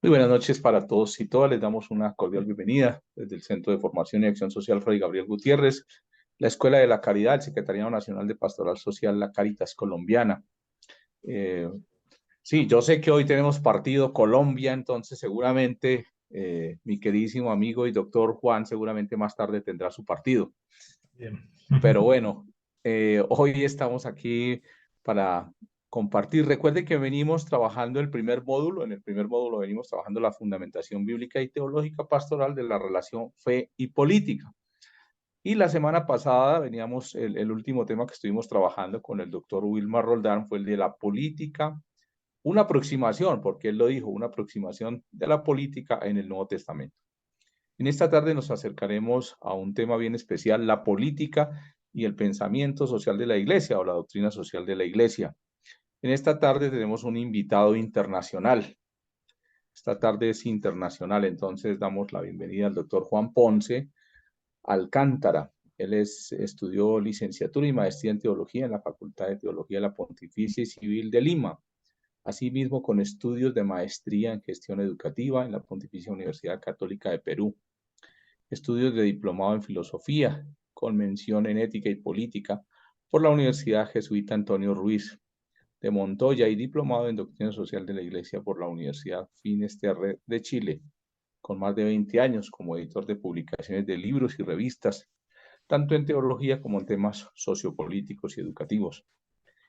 Muy buenas noches para todos y todas. Les damos una cordial bienvenida desde el Centro de Formación y Acción Social Fray Gabriel Gutiérrez, la Escuela de la Caridad, el Secretariado Nacional de Pastoral Social, la Cáritas Colombiana. Eh, sí, yo sé que hoy tenemos partido Colombia, entonces seguramente mi queridísimo amigo y doctor Juan seguramente más tarde tendrá su partido. Bien. Pero bueno, hoy estamos aquí para compartir. Recuerde que venimos trabajando el primer módulo. En el primer módulo venimos trabajando la fundamentación bíblica y teológica pastoral de la relación fe y política. Y la semana pasada veníamos, el último tema que estuvimos trabajando con el doctor Wilmar Roldán fue el de la política, una aproximación, porque él lo dijo, una aproximación de la política en el Nuevo Testamento. En esta tarde nos acercaremos a un tema bien especial, la política y el pensamiento social de la Iglesia o la doctrina social de la Iglesia. En esta tarde tenemos un invitado internacional. Esta tarde es internacional, entonces damos la bienvenida al doctor Juan Ponce Alcántara. Estudió licenciatura y maestría en teología en la Facultad de Teología de la Pontificia Civil de Lima. Asimismo, con estudios de maestría en gestión educativa en la Pontificia Universidad Católica de Perú, estudios de diplomado en filosofía, con mención en ética y política por la Universidad Jesuita Antonio Ruiz de Montoya y diplomado en doctrina social de la Iglesia por la Universidad Finisterre de Chile, con más de 20 años como editor de publicaciones de libros y revistas, tanto en teología como en temas sociopolíticos y educativos.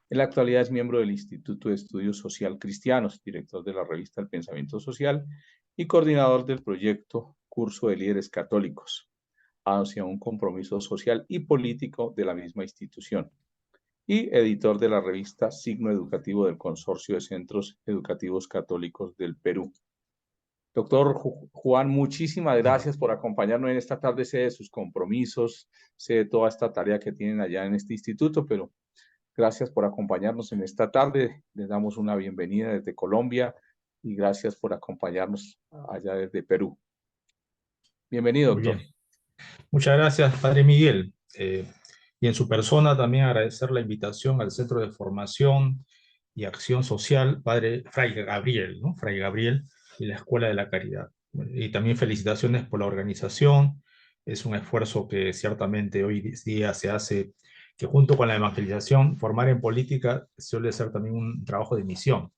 En la actualidad es miembro del Instituto de Estudios Social Cristianos, director de la revista El Pensamiento Social y coordinador del proyecto Curso de Líderes Católicos hacia un compromiso social y político de la misma institución, y editor de la revista Signo Educativo del Consorcio de Centros Educativos Católicos del Perú. Doctor Juan, muchísimas gracias por acompañarnos en esta tarde. Sé de sus compromisos, sé de toda esta tarea que tienen allá en este instituto, pero gracias por acompañarnos en esta tarde. Les damos una bienvenida desde Colombia y gracias por acompañarnos allá desde Perú. Bienvenido, Muy doctor. bien. Muchas gracias, Padre Miguel. Y en su persona también agradecer la invitación al Centro de Formación y Acción Social, Padre Fray Gabriel, ¿no? Fray Gabriel y la Escuela de la Caridad. Y también felicitaciones por la organización. Es un esfuerzo que ciertamente hoy día se hace, que junto con la evangelización, formar en política suele ser también un trabajo de misión,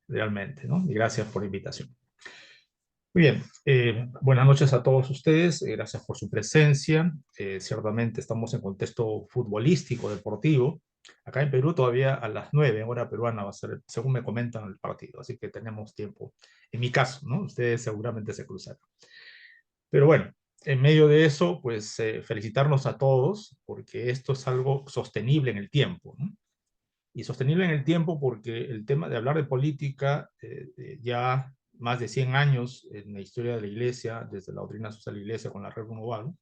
realmente, ¿no? Y gracias por la invitación. Muy bien, buenas noches a todos ustedes, gracias por su presencia. Ciertamente estamos en contexto futbolístico, deportivo. Acá en Perú todavía a las 9 hora peruana va a ser, según me comentan, el partido, así que tenemos tiempo. En mi caso, ¿no? Ustedes seguramente se cruzarán. Pero bueno, en medio de eso, pues felicitarnos a todos, porque esto es algo sostenible en el tiempo, ¿no? Y sostenible en el tiempo porque el tema de hablar de política ya más de 100 años en la historia de la Iglesia, desde la doctrina social de la Iglesia con la Regla Global,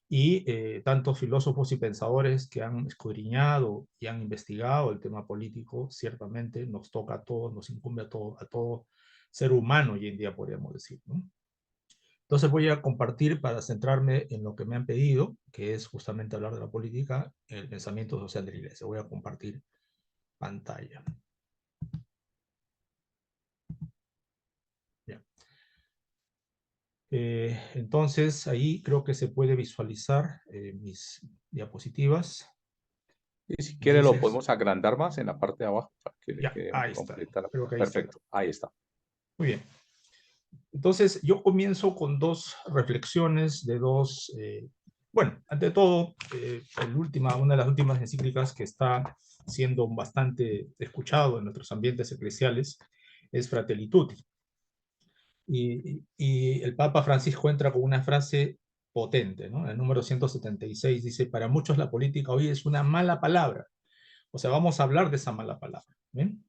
y tantos filósofos y pensadores que han escudriñado y han investigado el tema político, ciertamente nos toca a todos, nos incumbe a todo ser humano hoy en día, podríamos decir, ¿no? Entonces voy a compartir para centrarme en lo que me han pedido, que es justamente hablar de la política, el pensamiento social de la Iglesia. Voy a compartir pantalla. Bien. Entonces, ahí creo que se puede visualizar mis diapositivas. Y si No quiere sé si lo es... podemos agrandar más en la parte de abajo para que le Ya, quede ahí está. completa la Creo pantalla. que ahí está. Perfecto, ahí está. Muy bien. Entonces, yo comienzo con dos reflexiones de dos... bueno, ante todo, una de las últimas encíclicas que está siendo bastante escuchado en nuestros ambientes eclesiales es Fratelli Tutti. Y el Papa Francisco entra con una frase potente, ¿no? El número 176 dice, para muchos la política hoy es una mala palabra. O sea, vamos a hablar de esa mala palabra. ¿Bien?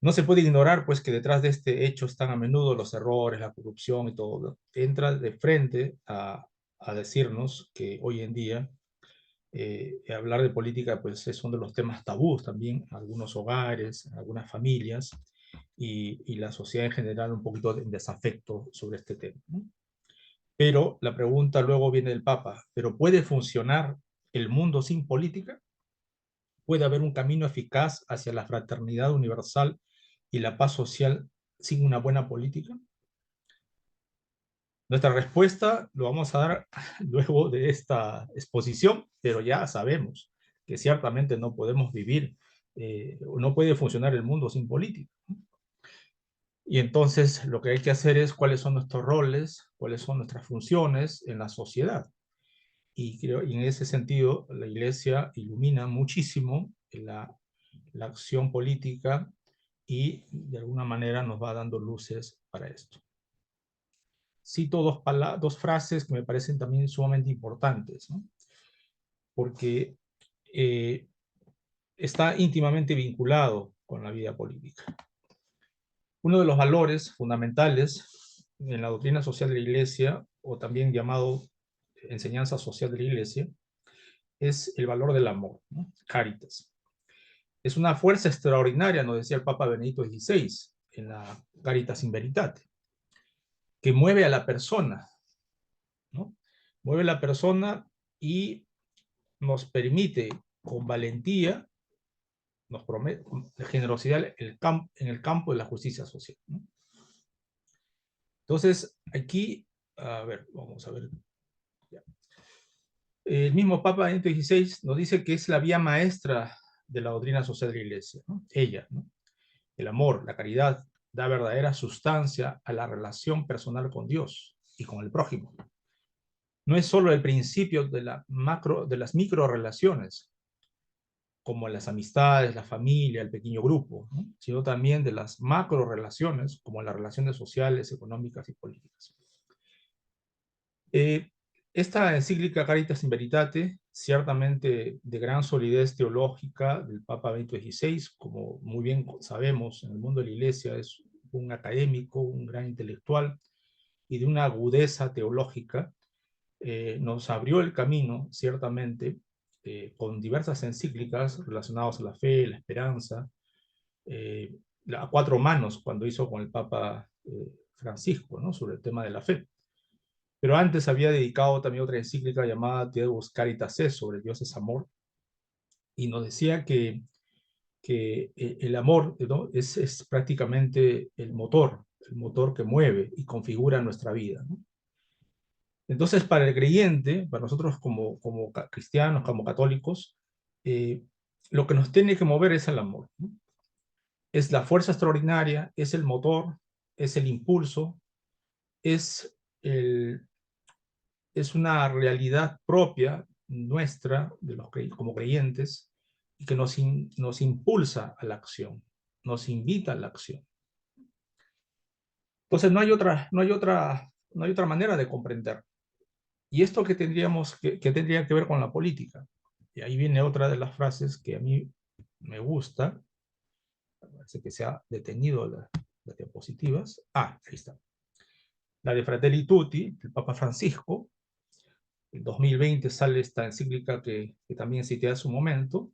No se puede ignorar, pues, que detrás de este hecho están a menudo los errores, la corrupción y todo. Entra de frente a decirnos que hoy en día hablar de política, pues, es uno de los temas tabús también en algunos hogares, en algunas familias, y la sociedad en general un poquito en desafecto sobre este tema, ¿no? Pero la pregunta luego viene del Papa, ¿pero puede funcionar el mundo sin política? ¿Puede haber un camino eficaz hacia la fraternidad universal y la paz social sin una buena política? Nuestra respuesta lo vamos a dar luego de esta exposición, pero ya sabemos que ciertamente no podemos vivir, no puede funcionar el mundo sin política. Y entonces lo que hay que hacer es cuáles son nuestros roles, cuáles son nuestras funciones en la sociedad. Y en ese sentido la Iglesia ilumina muchísimo la acción política y de alguna manera nos va dando luces para esto. Cito dos frases que me parecen también sumamente importantes, ¿no? Porque está íntimamente vinculado con la vida política. Uno de los valores fundamentales en la doctrina social de la Iglesia, o también llamado enseñanza social de la Iglesia, es el valor del amor, ¿no? Caritas. Es una fuerza extraordinaria, nos decía el Papa Benedicto XVI, en la Caritas in Veritate, que mueve a la persona, ¿no? Mueve a la persona y nos permite con valentía, nos promete generosidad en el campo de la justicia social, ¿no? Entonces, aquí, a ver, vamos a ver. El mismo Papa Benedicto XVI nos dice que es la vía maestra de la doctrina social de la Iglesia, ¿no? Ella, ¿no? El amor, la caridad, da verdadera sustancia a la relación personal con Dios y con el prójimo. No es solo el principio de las micro relaciones, como las amistades, la familia, el pequeño grupo, ¿no? Sino también de las macro relaciones, como las relaciones sociales, económicas y políticas. Esta encíclica Caritas in Veritate, ciertamente de gran solidez teológica del Papa Benedicto XVI, como muy bien sabemos en el mundo de la Iglesia, es un académico, un gran intelectual y de una agudeza teológica, nos abrió el camino, ciertamente, con diversas encíclicas relacionadas a la fe, la esperanza, a cuatro manos, cuando hizo con el Papa Francisco, ¿no? Sobre el tema de la fe. Pero antes había dedicado también otra encíclica llamada Deus Caritas Es, sobre Dios es amor, y nos decía que el amor, ¿no? es prácticamente el motor que mueve y configura nuestra vida, ¿no? Entonces, para el creyente, para nosotros como cristianos, como católicos, lo que nos tiene que mover es el amor, ¿no? Es la fuerza extraordinaria, es el motor, es el impulso, es, es una realidad propia nuestra como creyentes y que nos impulsa a la acción, nos invita a la acción. Entonces no hay otra manera de comprender. ¿Y esto que tendría que ver con la política? Y ahí viene otra de las frases que a mí me gusta. Parece que se ha detenido las diapositivas. Ah, ahí está. La de Fratelli Tutti, del Papa Francisco. En 2020 sale esta encíclica que también cité hace un momento.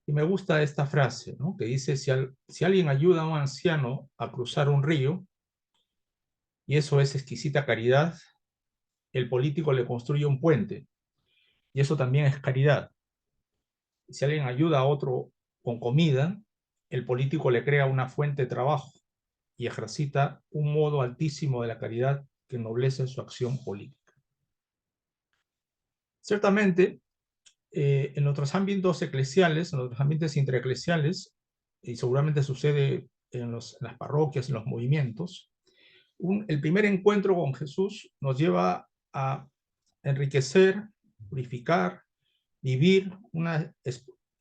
Y me gusta esta frase, ¿no? Que dice, si alguien ayuda a un anciano a cruzar un río, y eso es exquisita caridad, el político le construye un puente. Y eso también es caridad. Si alguien ayuda a otro con comida, el político le crea una fuente de trabajo y ejercita un modo altísimo de la caridad que ennoblece su acción política. Ciertamente, en otros ámbitos eclesiales, en otros ambientes intereclesiales, y seguramente sucede en las parroquias, en los movimientos, el primer encuentro con Jesús nos lleva a enriquecer, purificar, vivir una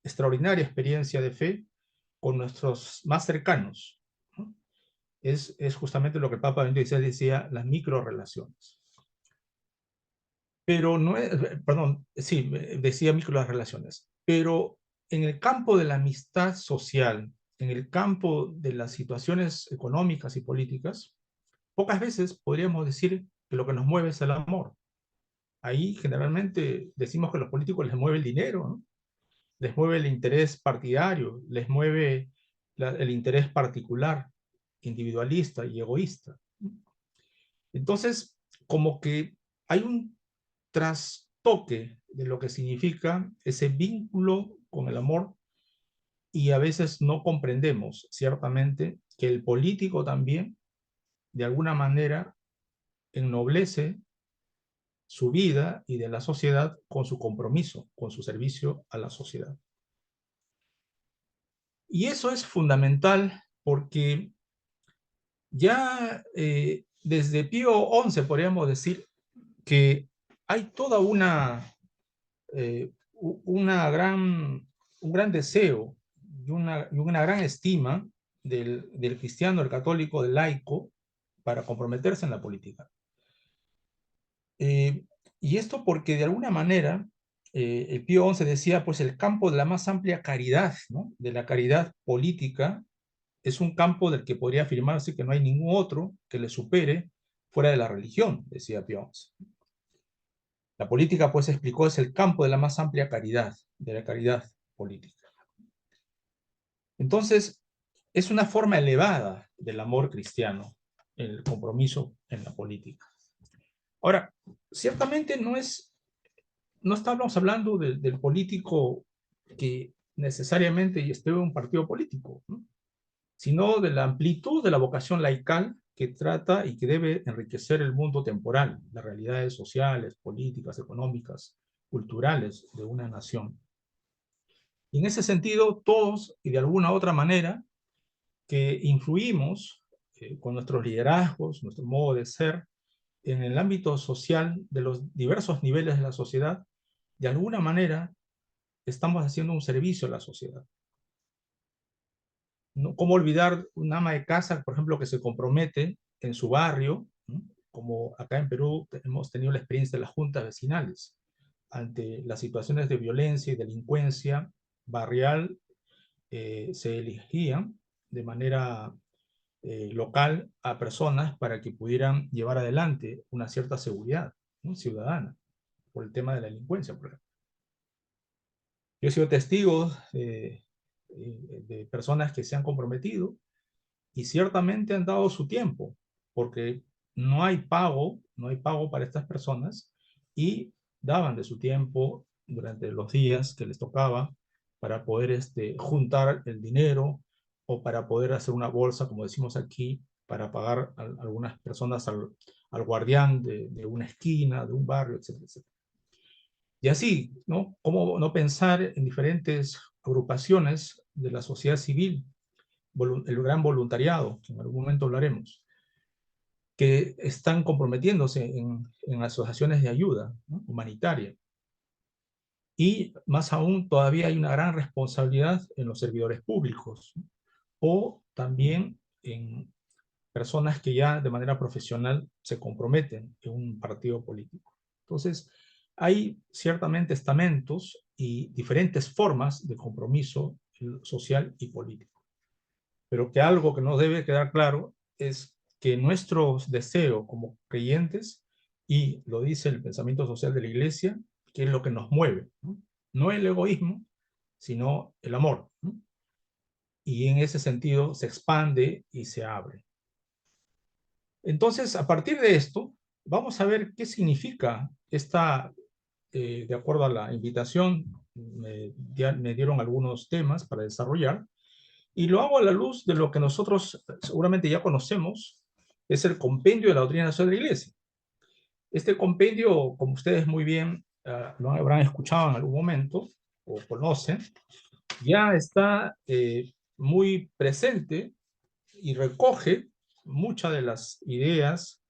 extraordinaria experiencia de fe con nuestros más cercanos, ¿no? Es justamente lo que el Papa Benedicto XVI decía, las microrelaciones. Pero no es, perdón, sí, decía microrelaciones, pero en el campo de la amistad social, en el campo de las situaciones económicas y políticas, pocas veces podríamos decir que lo que nos mueve es el amor. Ahí generalmente decimos que a los políticos les mueve el dinero, ¿no? Les mueve el interés partidario, les mueve el interés particular, individualista y egoísta. Entonces, como que hay un trastoque de lo que significa ese vínculo con el amor y a veces no comprendemos ciertamente que el político también, de alguna manera, ennoblece su vida y de la sociedad con su compromiso, con su servicio a la sociedad. Y eso es fundamental porque ya desde Pío XI podríamos decir que hay toda un gran deseo y una gran estima del cristiano, del católico, del laico, para comprometerse en la política. Eh, y esto porque de alguna manera el Pío XI decía, pues el campo de la más amplia caridad, ¿no? De la caridad política, es un campo del que podría afirmarse que no hay ningún otro que le supere fuera de la religión, decía Pío XI. La política, pues explicó, es el campo de la más amplia caridad, de la caridad política. Entonces, es una forma elevada del amor cristiano, el compromiso en la política. Ahora, ciertamente no estamos hablando del político que necesariamente esté en un partido político, ¿no? Sino de la amplitud de la vocación laical que trata y que debe enriquecer el mundo temporal, las realidades sociales, políticas, económicas, culturales de una nación. Y en ese sentido, todos, y de alguna u otra manera, que influimos con nuestros liderazgos, nuestro modo de ser, en el ámbito social de los diversos niveles de la sociedad, de alguna manera estamos haciendo un servicio a la sociedad. ¿No? ¿Cómo olvidar una ama de casa, por ejemplo, que se compromete en su barrio, ¿no? Como acá en Perú hemos tenido la experiencia de las juntas vecinales, ante las situaciones de violencia y delincuencia barrial, se elegían de manera local a personas para que pudieran llevar adelante una cierta seguridad, ¿no? Ciudadana, por el tema de la delincuencia, por ejemplo. Yo he sido testigo de personas que se han comprometido y ciertamente han dado su tiempo, porque no hay pago para estas personas y daban de su tiempo durante los días que les tocaba para poder juntar el dinero o para poder hacer una bolsa, como decimos aquí, para pagar a algunas personas al guardián de una esquina, de un barrio, etcétera, etcétera. Y así, ¿no? ¿Cómo no pensar en diferentes agrupaciones de la sociedad civil, el gran voluntariado, que en algún momento hablaremos, que están comprometiéndose en asociaciones de ayuda, ¿no? Humanitaria? Y más aún, todavía hay una gran responsabilidad en los servidores públicos, ¿no? O también en personas que ya de manera profesional se comprometen en un partido político. Entonces, hay ciertamente estamentos y diferentes formas de compromiso social y político. Pero que algo que nos debe quedar claro es que nuestros deseos como creyentes, y lo dice el pensamiento social de la Iglesia, que es lo que nos mueve, ¿no? No el egoísmo, sino el amor, ¿no? Y en ese sentido se expande y se abre. Entonces, a partir de esto, vamos a ver qué significa esta, de acuerdo a la invitación, me dieron algunos temas para desarrollar, y lo hago a la luz de lo que nosotros seguramente ya conocemos, es el compendio de la doctrina nacional de la Iglesia. Este compendio, como ustedes muy bien lo habrán escuchado en algún momento, o conocen, ya está muy presente y recoge muchas de las ideas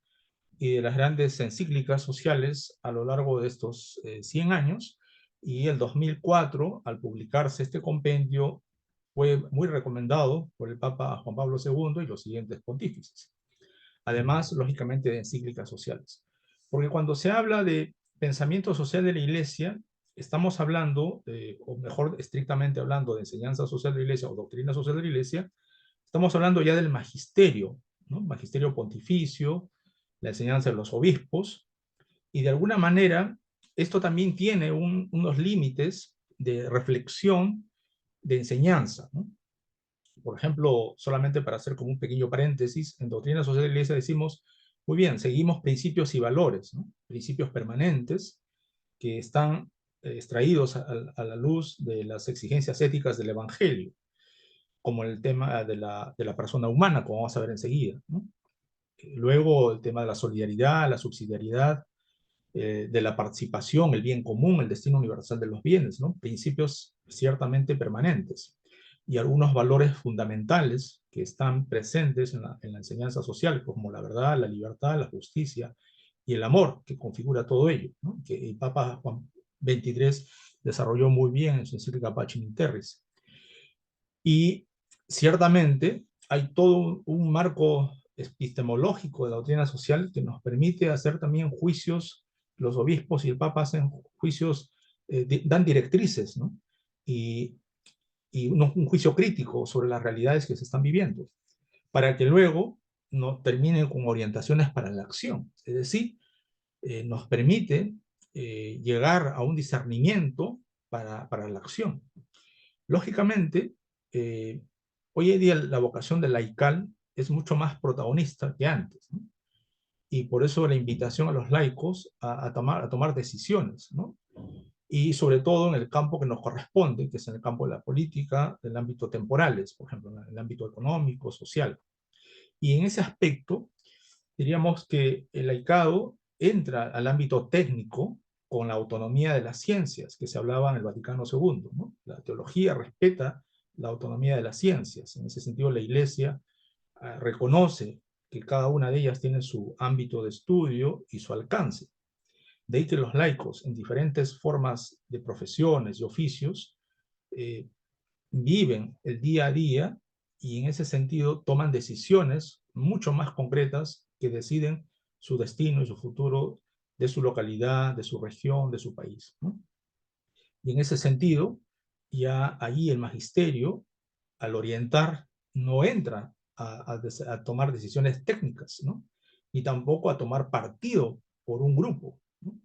y de las grandes encíclicas sociales a lo largo de estos 100 años, y el 2004, al publicarse este compendio, fue muy recomendado por el Papa Juan Pablo II y los siguientes pontífices. Además, lógicamente, de encíclicas sociales. Porque cuando se habla de pensamiento social de la Iglesia, estamos hablando, o mejor, estrictamente hablando de enseñanza social de la Iglesia o doctrina social de la Iglesia, estamos hablando ya del magisterio, ¿no? Magisterio pontificio, la enseñanza de los obispos, y de alguna manera esto también tiene unos límites de reflexión, de enseñanza, ¿no? Por ejemplo, solamente para hacer como un pequeño paréntesis, en Doctrina Social de la Iglesia decimos, muy bien, seguimos principios y valores, ¿no? Principios permanentes que están extraídos a la luz de las exigencias éticas del Evangelio. como el tema de la persona humana, como vamos a ver enseguida, ¿no? Luego el tema de la solidaridad, la subsidiariedad, de la participación, el bien común, el destino universal de los bienes, ¿no? Principios ciertamente permanentes y algunos valores fundamentales que están presentes en la enseñanza social, como la verdad, la libertad, la justicia y el amor, que configura todo ello, ¿no? Que el Papa Juan XXIII desarrolló muy bien en su encíclica Pacem in Terris. Y ciertamente hay todo un marco epistemológico de la doctrina social que nos permite hacer también juicios. Los obispos y el Papa hacen juicios, dan directrices, ¿no? Y un juicio crítico sobre las realidades que se están viviendo, para que luego no terminen con orientaciones para la acción. Es decir, nos permite llegar a un discernimiento para la acción. Lógicamente, eh, hoy en día la vocación del laical es mucho más protagonista que antes, ¿no? Y por eso la invitación a los laicos a tomar decisiones, ¿no? Y sobre todo en el campo que nos corresponde, que es en el campo de la política, del ámbito temporales, por ejemplo, en el ámbito económico, social. Y en ese aspecto, diríamos que el laicado entra al ámbito técnico con la autonomía de las ciencias, que se hablaba en el Vaticano II, ¿no? La teología respeta la autonomía de las ciencias. En ese sentido, la Iglesia reconoce que cada una de ellas tiene su ámbito de estudio y su alcance. De ahí que los laicos, en diferentes formas de profesiones y oficios, eh, viven el día a día y en ese sentido toman decisiones mucho más concretas que deciden su destino y su futuro de su localidad, de su región, de su país, ¿no? Y en ese sentido, ya ahí el magisterio, al orientar, no entra a tomar decisiones técnicas, ¿no? Ni tampoco a tomar partido por un grupo, ¿no?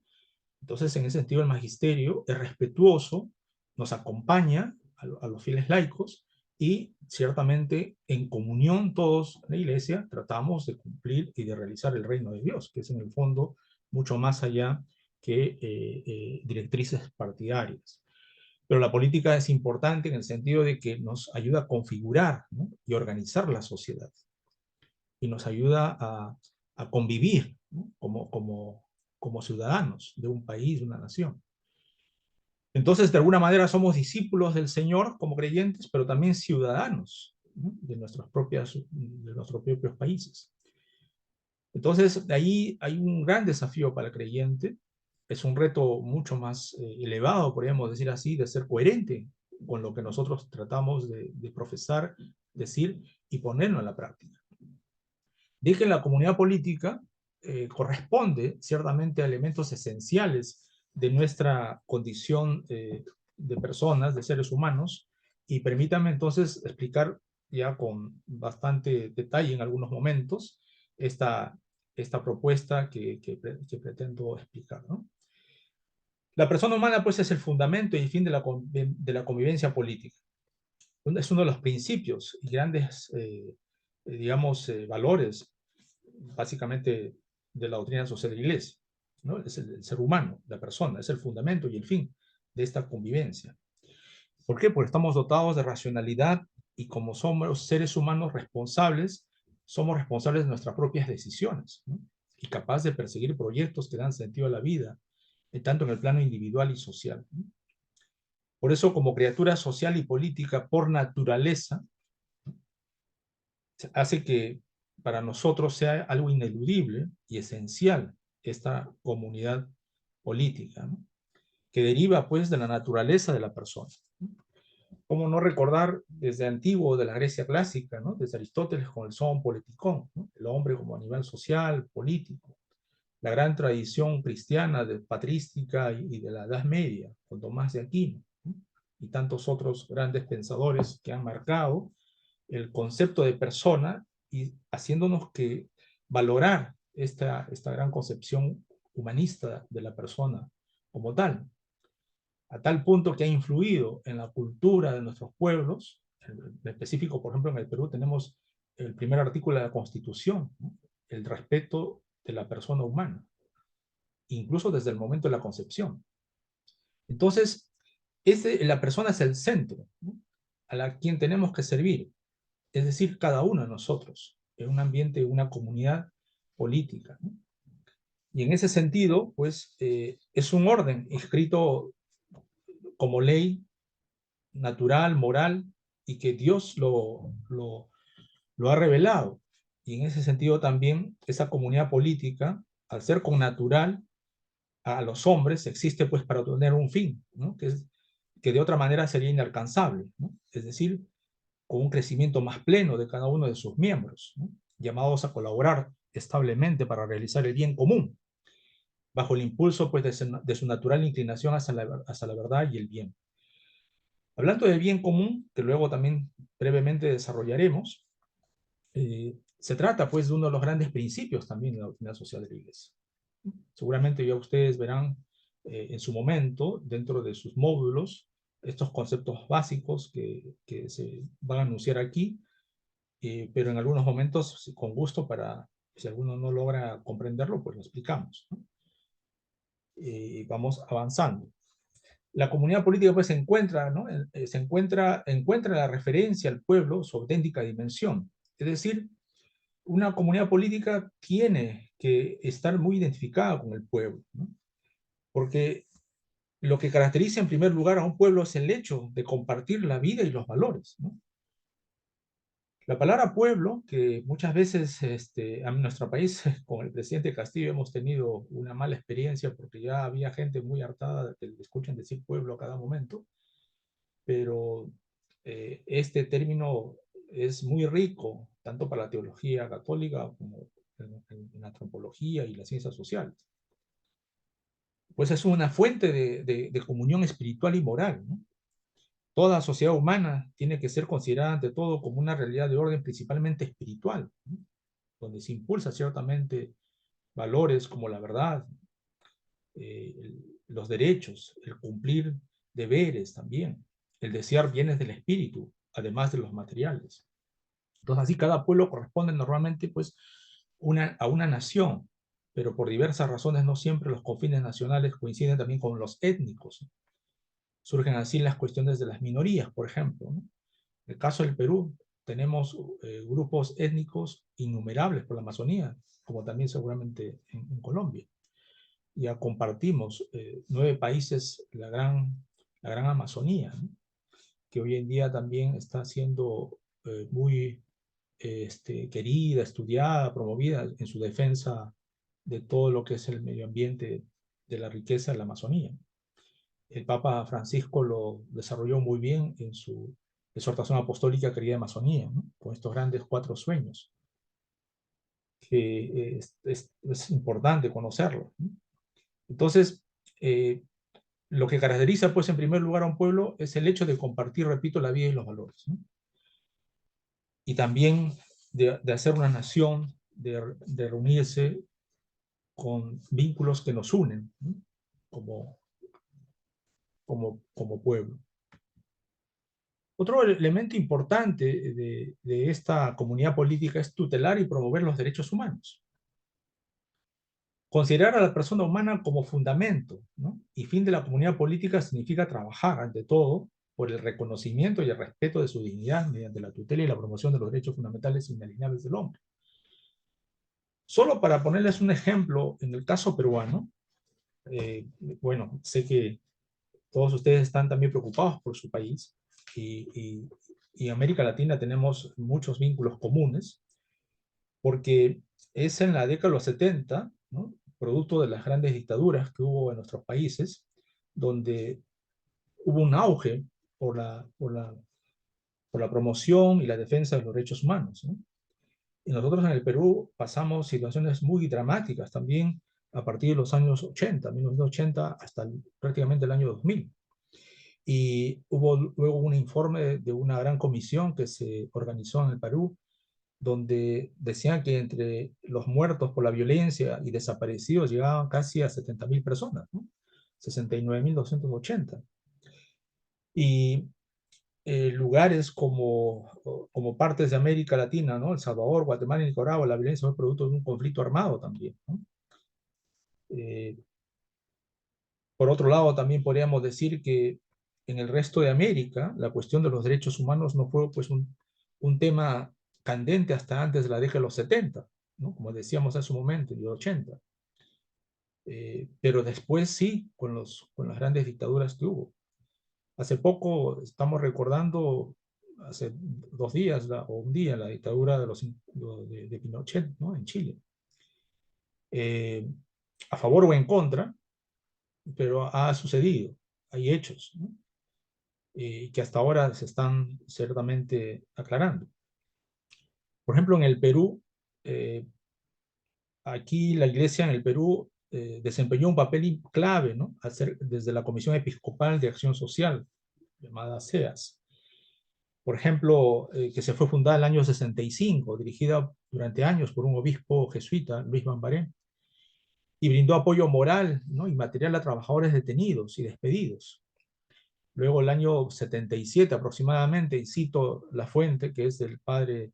Entonces, en ese sentido, el magisterio es respetuoso, nos acompaña a los fieles laicos y ciertamente en comunión todos en la iglesia tratamos de cumplir y de realizar el reino de Dios, que es en el fondo mucho más allá que directrices partidarias. Pero la política es importante en el sentido de que nos ayuda a configurar, ¿no? Y organizar la sociedad y nos ayuda a convivir, ¿no? Como ciudadanos de un país, de una nación. Entonces, de alguna manera somos discípulos del Señor como creyentes, pero también ciudadanos, ¿no? de nuestros propios países. Entonces, de ahí hay un gran desafío para el creyente. Es un reto mucho más elevado, podríamos decir así, de ser coherente con lo que nosotros tratamos de profesar, decir y ponerlo en la práctica. Dije que la comunidad política corresponde ciertamente a elementos esenciales de nuestra condición de personas, de seres humanos, y permítanme entonces explicar ya con bastante detalle en algunos momentos esta propuesta que pretendo explicar, ¿no? La persona humana pues es el fundamento y el fin de la convivencia política. Es uno de los principios y grandes, digamos, valores básicamente de la doctrina social de la Iglesia, ¿no? Es el ser humano, la persona, es el fundamento y el fin de esta convivencia. ¿Por qué? Porque estamos dotados de racionalidad y como somos seres humanos responsables, somos responsables de nuestras propias decisiones, ¿no? Y capaces de perseguir proyectos que dan sentido a la vida, tanto en el plano individual y social, ¿no? Por eso, como criatura social y política por naturaleza, hace que para nosotros sea algo ineludible y esencial esta comunidad política, ¿no? Que deriva pues de la naturaleza de la persona, ¿no? ¿Cómo no recordar desde antiguo de la Grecia clásica, ¿no? Desde Aristóteles con el zoon politikon, ¿no? El hombre como animal social, político, la gran tradición cristiana de patrística y de la Edad Media, con Tomás de Aquino, ¿no? Y tantos otros grandes pensadores que han marcado el concepto de persona y haciéndonos que valorar esta gran concepción humanista de la persona como tal, a tal punto que ha influido en la cultura de nuestros pueblos. En específico, por ejemplo, en el Perú tenemos el primer artículo de la Constitución, ¿no? El respeto de la persona humana, incluso desde el momento de la concepción. Entonces, la persona es el centro, ¿no? A quien tenemos que servir. es decir, cada uno de nosotros, en un ambiente, una comunidad política, ¿no? Y en ese sentido, pues, es un orden escrito como ley natural, moral, y que Dios lo ha revelado. Y en ese sentido también esa comunidad política, al ser con natural a los hombres, existe pues para tener un fin, ¿no? Que de otra manera sería inalcanzable, ¿no? Es decir, con un crecimiento más pleno de cada uno de sus miembros, ¿no? Llamados a colaborar establemente para realizar el bien común, bajo el impulso pues de su natural inclinación hacia la verdad y el bien. Hablando del bien común, que luego también brevemente desarrollaremos, se trata pues de uno de los grandes principios también de la doctrina social de la Iglesia. Seguramente ya ustedes verán en su momento, dentro de sus módulos, estos conceptos básicos que se van a anunciar aquí, pero en algunos momentos, con gusto, para si alguno no logra comprenderlo, pues lo explicamos, ¿no? Vamos avanzando. La comunidad política pues se encuentra, ¿no? Encuentra la referencia al pueblo, su auténtica dimensión. Es decir, una comunidad política tiene que estar muy identificada con el pueblo, ¿no? Porque lo que caracteriza en primer lugar a un pueblo es el hecho de compartir la vida y los valores, ¿no? La palabra pueblo, que muchas veces en nuestro país, con el presidente Castillo, hemos tenido una mala experiencia porque ya había gente muy hartada de que le escuchen decir pueblo a cada momento, pero este término es muy rico, tanto para la teología católica como en la antropología y las ciencias sociales. Pues es una fuente de comunión espiritual y moral, ¿no? Toda sociedad humana tiene que ser considerada ante todo como una realidad de orden principalmente espiritual, ¿no? Donde se impulsa ciertamente valores como la verdad, los derechos, el cumplir deberes también, el desear bienes del espíritu, además de los materiales. Entonces, así cada pueblo corresponde normalmente pues a una nación, pero por diversas razones no siempre los confines nacionales coinciden también con los étnicos. Surgen así las cuestiones de las minorías, por ejemplo, ¿no? En el caso del Perú, tenemos grupos étnicos innumerables por la Amazonía, como también seguramente en Colombia. Ya compartimos 9 países la gran Amazonía, ¿no? Que hoy en día también está siendo muy querida, estudiada, promovida en su defensa de todo lo que es el medio ambiente, de la riqueza de la Amazonía. El Papa Francisco lo desarrolló muy bien en su exhortación apostólica Querida Amazonía, ¿no? Con estos grandes 4 sueños, que es importante conocerlo, ¿no? Entonces, lo que caracteriza, pues, en primer lugar a un pueblo es el hecho de compartir, repito, la vida y los valores, ¿no? Y también de hacer una nación, de reunirse con vínculos que nos unen, ¿no? como, como pueblo. Otro elemento importante de esta comunidad política es tutelar y promover los derechos humanos. Considerar a la persona humana como fundamento, ¿no? Y fin de la comunidad política significa trabajar, ante todo, por el reconocimiento y el respeto de su dignidad mediante la tutela y la promoción de los derechos fundamentales e inalienables del hombre. Solo para ponerles un ejemplo, en el caso peruano, bueno, sé que todos ustedes están también preocupados por su país y en América Latina tenemos muchos vínculos comunes porque es en la década de los 70, ¿no? Producto de las grandes dictaduras que hubo en nuestros países, donde hubo un auge por por la promoción y la defensa de los derechos humanos, ¿no? Y nosotros en el Perú pasamos situaciones muy dramáticas también a partir de los años 80, 1980 hasta prácticamente el año 2000. Y hubo luego un informe de una gran comisión que se organizó en el Perú, donde decían que entre los muertos por la violencia y desaparecidos llegaban casi a 70.000 personas, ¿no? 69.280. Y lugares como partes de América Latina, ¿no? El Salvador, Guatemala y Nicaragua, la violencia fue producto de un conflicto armado también, ¿no? Eh, por otro lado, también podríamos decir que en el resto de América, la cuestión de los derechos humanos no fue pues un tema candente hasta antes de la década de los 70, ¿no? Como decíamos hace un momento, y los 80. Pero después sí, con las grandes dictaduras que hubo. Hace poco estamos recordando, hace 2 días o un día, la dictadura de Pinochet, ¿no? En Chile. A favor o en contra, pero ha sucedido, hay hechos, ¿no? Que hasta ahora se están ciertamente aclarando. Por ejemplo, en el Perú, eh, aquí la iglesia en el Perú desempeñó un papel clave, ¿no? Desde la Comisión Episcopal de Acción Social, llamada CEAS. Por ejemplo, que se fue fundada en el año 65, dirigida durante años por un obispo jesuita, Luis Bambaré, y brindó apoyo moral, ¿no? y material a trabajadores detenidos y despedidos. Luego, el año 77 aproximadamente, y cito la fuente, que es del padre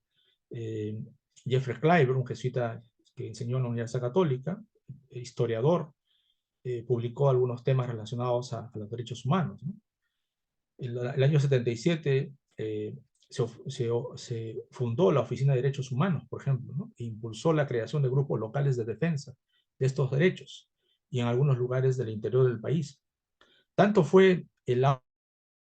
eh, Jeffrey Kleiber, un jesuita que enseñó en la Universidad Católica, historiador, publicó algunos temas relacionados a los derechos humanos, ¿no? El año 77 se fundó la Oficina de Derechos Humanos, por ejemplo, ¿no? E impulsó la creación de grupos locales de defensa de estos derechos y en algunos lugares del interior del país. Tanto fue el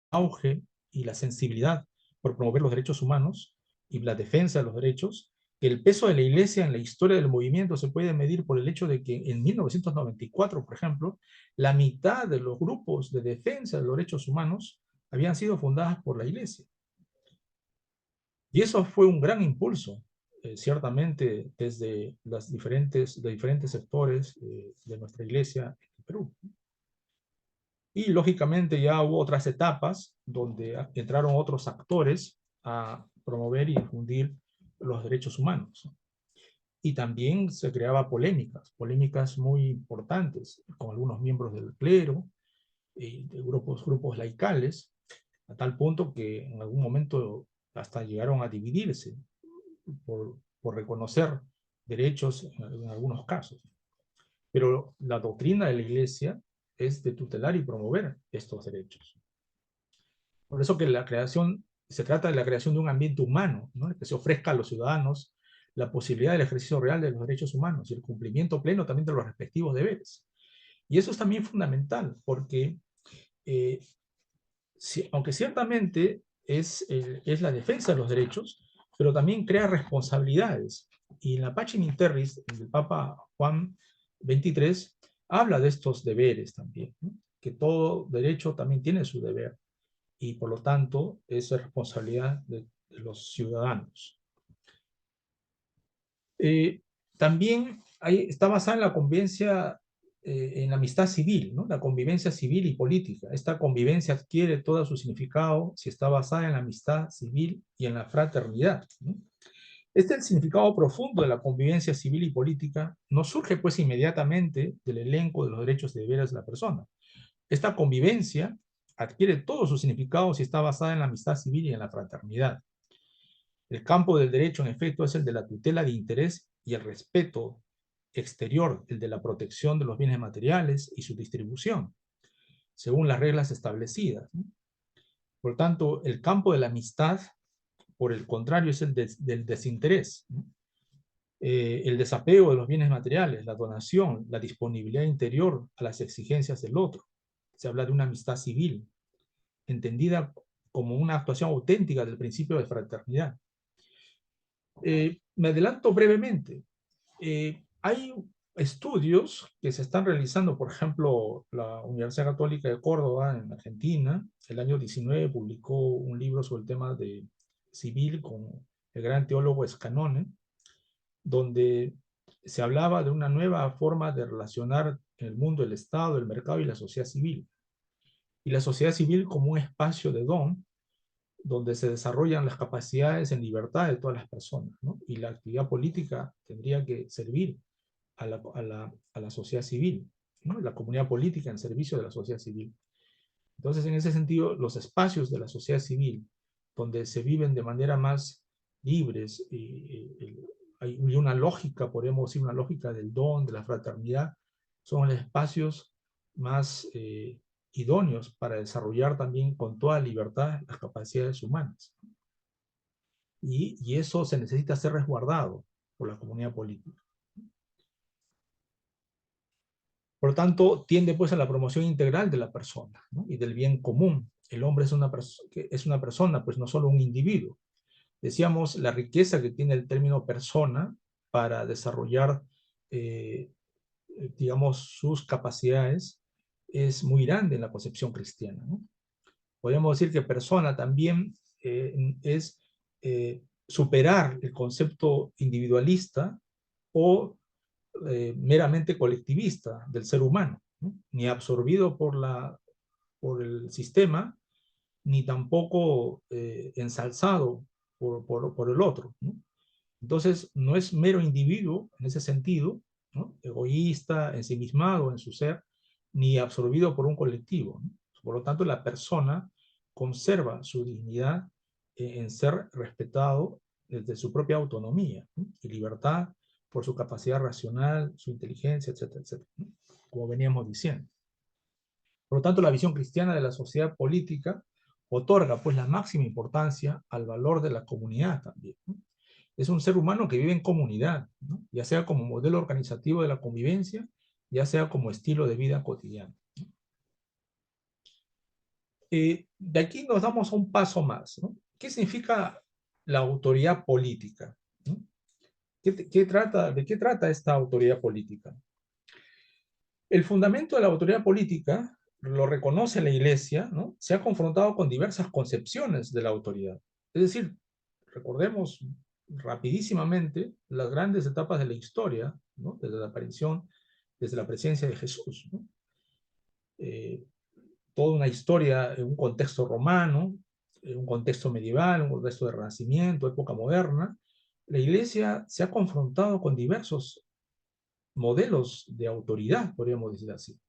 auge y la sensibilidad por promover los derechos humanos y la defensa de los derechos, que el peso de la Iglesia en la historia del movimiento se puede medir por el hecho de que en 1994, por ejemplo, la mitad de los grupos de defensa de los derechos humanos habían sido fundadas por la Iglesia. Y eso fue un gran impulso, ciertamente, desde de diferentes sectores de nuestra Iglesia en Perú. Y lógicamente ya hubo otras etapas donde entraron otros actores a promover y difundir los derechos humanos. Y también se creaba polémicas muy importantes con algunos miembros del clero y de grupos laicales, a tal punto que en algún momento hasta llegaron a dividirse por reconocer derechos en algunos casos. Pero la doctrina de la Iglesia es de tutelar y promover estos derechos. Por eso que se trata de la creación de un ambiente humano, ¿no? Que se ofrezca a los ciudadanos la posibilidad del ejercicio real de los derechos humanos y el cumplimiento pleno también de los respectivos deberes. Y eso es también fundamental, porque eh, aunque ciertamente es la defensa de los derechos, pero también crea responsabilidades. Y en la Pacem in Terris, el Papa Juan XXIII habla de estos deberes también, ¿no? Que todo derecho también tiene su deber y por lo tanto es responsabilidad de los ciudadanos. También está basada en la convivencia, en la amistad civil, ¿no? La convivencia civil y política. Esta convivencia adquiere todo su significado si está basada en la amistad civil y en la fraternidad, ¿no? Este es el significado profundo de la convivencia civil y política, no surge pues inmediatamente del elenco de los derechos y deberes de la persona. Esta convivencia adquiere todo su significado si está basada en la amistad civil y en la fraternidad. El campo del derecho, en efecto, es el de la tutela de interés y el respeto exterior, el de la protección de los bienes materiales y su distribución, según las reglas establecidas, ¿no? Por tanto, el campo de la amistad, por el contrario, es el del desinterés, ¿no? El desapego de los bienes materiales, la donación, la disponibilidad interior a las exigencias del otro. Se habla de una amistad civil, entendida como una actuación auténtica del principio de fraternidad. Me adelanto brevemente. Hay estudios que se están realizando, por ejemplo, la Universidad Católica de Córdoba en Argentina, el año 19 publicó un libro sobre el tema de civil con el gran teólogo Scanone, donde se hablaba de una nueva forma de relacionar el mundo, el Estado, el mercado y la sociedad civil. Y la sociedad civil como un espacio de don, donde se desarrollan las capacidades en libertad de todas las personas, ¿no? Y la actividad política tendría que servir a la sociedad civil, ¿no? La comunidad política en servicio de la sociedad civil. Entonces, en ese sentido, los espacios de la sociedad civil, donde se viven de manera más libres, hay una lógica, podemos decir, una lógica del don, de la fraternidad, son los espacios más idóneos para desarrollar también con toda libertad las capacidades humanas. y eso se necesita ser resguardado por la comunidad política. Por lo tanto, tiende pues a la promoción integral de la persona, ¿no? Y del bien común. El hombre es una persona, pues no solo un individuo. Decíamos, la riqueza que tiene el término persona para desarrollar, digamos, sus capacidades es muy grande en la concepción cristiana, ¿no? Podríamos decir que persona también es superar el concepto individualista o meramente colectivista del ser humano, ¿no? Ni absorbido por el sistema, ni tampoco ensalzado por el otro, ¿no? Entonces, no es mero individuo en ese sentido, ¿no? Egoísta, ensimismado en su ser, ni absorbido por un colectivo, ¿no? Por lo tanto, la persona conserva su dignidad en ser respetado desde su propia autonomía, ¿no? Y libertad por su capacidad racional, su inteligencia, etcétera, etcétera, ¿no? Como veníamos diciendo. Por lo tanto, la visión cristiana de la sociedad política otorga pues la máxima importancia al valor de la comunidad también, ¿no? Es un ser humano que vive en comunidad, ¿no? Ya sea como modelo organizativo de la convivencia, ya sea como estilo de vida cotidiano. De aquí nos damos un paso más, ¿no? ¿Qué significa la autoridad política? ¿No? ¿De qué trata esta autoridad política? El fundamento de la autoridad política lo reconoce la Iglesia, ¿no? Se ha confrontado con diversas concepciones de la autoridad. Es decir, recordemos rapidísimamente las grandes etapas de la historia, ¿no? Desde la aparición, desde la presencia de Jesús, ¿no? Eh, Toda una historia en un contexto romano, en un contexto medieval, un contexto de Renacimiento, época moderna. La Iglesia se ha confrontado con diversos modelos de autoridad, podríamos decir así.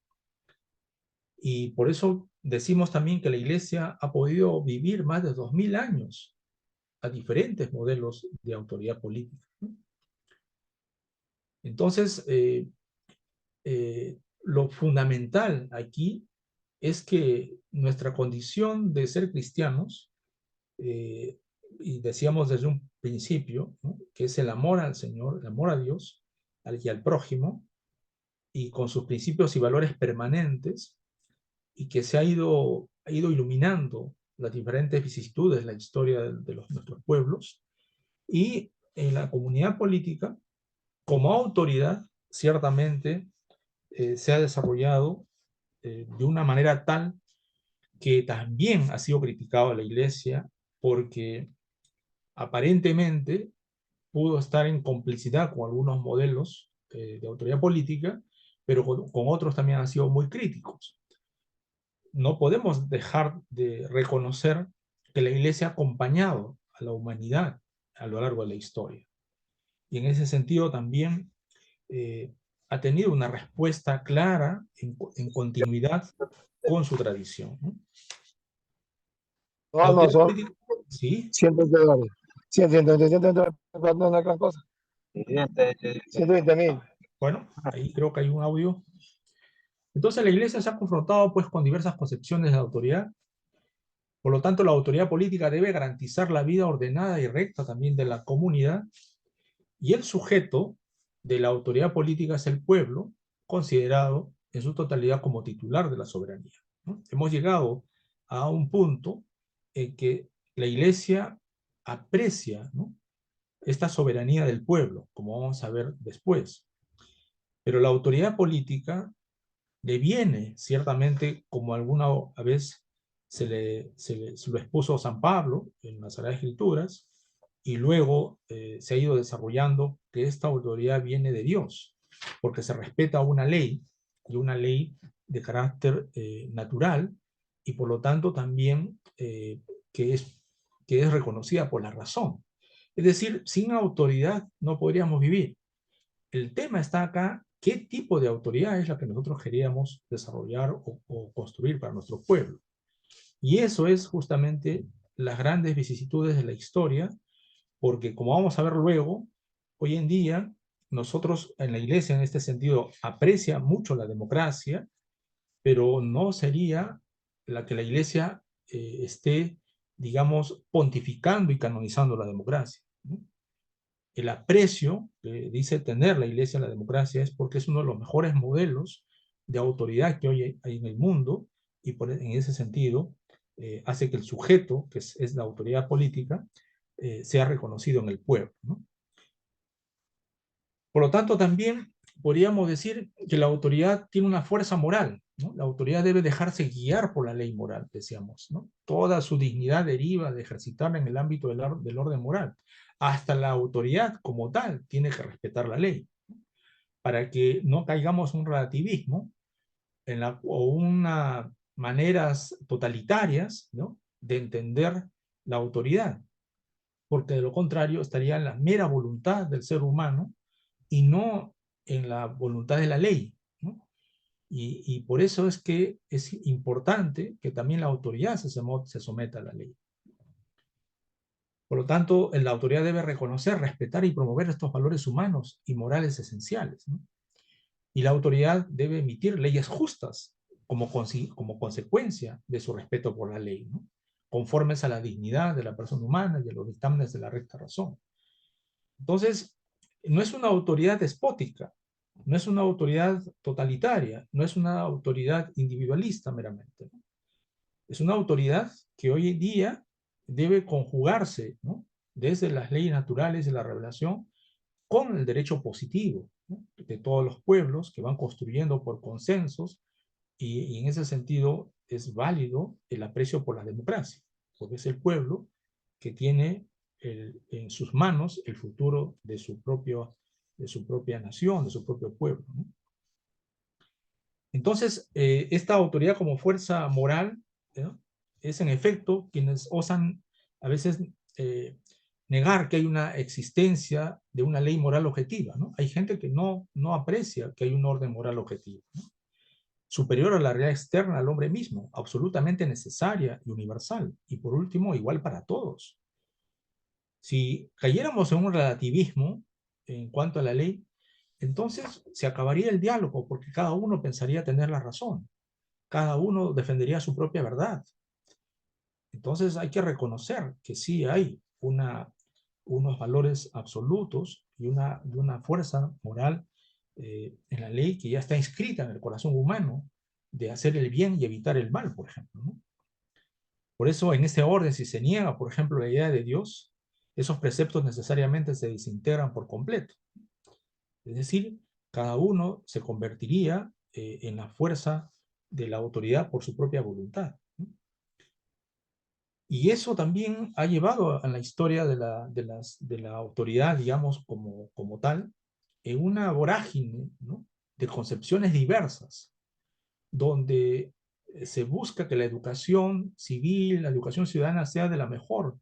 Y por eso decimos también que la Iglesia ha podido vivir más de 2000 años a diferentes modelos de autoridad política, ¿no? Entonces, lo fundamental aquí es que nuestra condición de ser cristianos, eh, y decíamos desde un principio, ¿no? Que es el amor al Señor, el amor a Dios y al prójimo, y con sus principios y valores permanentes, y que ha ido iluminando las diferentes vicisitudes de la historia nuestros pueblos, y en la comunidad política, como autoridad, ciertamente se ha desarrollado de una manera tal que también ha sido criticado a la Iglesia porque aparentemente pudo estar en complicidad con algunos modelos de autoridad política, pero con otros también han sido muy críticos. No podemos dejar de reconocer que la Iglesia ha acompañado a la humanidad a lo largo de la historia. Y en ese sentido también eh, ha tenido una respuesta clara en continuidad con su tradición, ¿no? La No, no autoridad son política, sí, cientos de dólares. 120, no es una gran cosa. 120.000. bueno, ahí creo que hay un audio. Entonces la Iglesia se ha confrontado pues con diversas concepciones de autoridad. Por lo tanto, la autoridad política debe garantizar la vida ordenada y recta también de la comunidad, y el sujeto de la autoridad política es el pueblo, considerado en su totalidad como titular de la soberanía, ¿no? Hemos llegado a un punto en que la Iglesia aprecia, ¿no?, esta soberanía del pueblo, como vamos a ver después. Pero la autoridad política le viene ciertamente, como alguna vez se lo expuso San Pablo en las Sagradas Escrituras, y luego se ha ido desarrollando que esta autoridad viene de Dios, porque se respeta una ley, y una ley de carácter natural, y por lo tanto también que es reconocida por la razón. Es decir, sin autoridad no podríamos vivir. El tema está acá, ¿qué tipo de autoridad es la que nosotros queríamos desarrollar o construir para nuestro pueblo? Y eso es justamente las grandes vicisitudes de la historia, porque como vamos a ver luego, hoy en día nosotros en la Iglesia en este sentido aprecia mucho la democracia, pero no sería la que la Iglesia esté digamos, pontificando y canonizando la democracia, ¿no? El aprecio que dice tener la Iglesia a la democracia es porque es uno de los mejores modelos de autoridad que hoy hay en el mundo, y en ese sentido hace que el sujeto, que es la autoridad política, sea reconocido en el pueblo, ¿no? Por lo tanto, también podríamos decir que la autoridad tiene una fuerza moral, ¿no? La autoridad debe dejarse guiar por la ley moral, decíamos, ¿no? Toda su dignidad deriva de ejercitarla en el ámbito del orden moral. Hasta la autoridad como tal tiene que respetar la ley, para que no caigamos en un relativismo o unas maneras totalitarias, ¿no?, de entender la autoridad, porque de lo contrario estaría en la mera voluntad del ser humano y no en la voluntad de la ley, ¿no? Y por eso es que es importante que también la autoridad se someta a la ley. Por lo tanto, la autoridad debe reconocer, respetar y promover estos valores humanos y morales esenciales, ¿no? Y la autoridad debe emitir leyes justas como consecuencia de su respeto por la ley, ¿no?, conformes a la dignidad de la persona humana y a los dictámenes de la recta razón. Entonces, no es una autoridad despótica, no es una autoridad totalitaria, no es una autoridad individualista meramente, ¿no? Es una autoridad que hoy en día debe conjugarse, ¿no?, desde las leyes naturales de la revelación con el derecho positivo, ¿no?, de todos los pueblos que van construyendo por consensos, y en ese sentido es válido el aprecio por la democracia, porque es el pueblo que tiene en sus manos el futuro de su propia nación, de su propio pueblo, ¿no? Entonces, esta autoridad como fuerza moral, ¿no?, es en efecto quienes osan a veces negar que hay una existencia de una ley moral objetiva, ¿no? Hay gente que no aprecia que hay un orden moral objetivo, ¿no?, superior a la realidad externa al hombre mismo, absolutamente necesaria y universal, y por último, igual para todos. Si cayéramos en un relativismo en cuanto a la ley, entonces se acabaría el diálogo, porque cada uno pensaría tener la razón, cada uno defendería su propia verdad. Entonces hay que reconocer que sí hay unos valores absolutos y una fuerza moral en la ley que ya está inscrita en el corazón humano, de hacer el bien y evitar el mal, por ejemplo, ¿no? Por eso, en este orden, si se niega, por ejemplo, la idea de Dios, esos preceptos necesariamente se desintegran por completo. Es decir, cada uno se convertiría en la fuerza de la autoridad por su propia voluntad, ¿no? Y eso también ha llevado a la historia de la autoridad, digamos, como tal, en una vorágine, ¿no?, de concepciones diversas, donde se busca que la educación civil, la educación ciudadana sea de la mejor,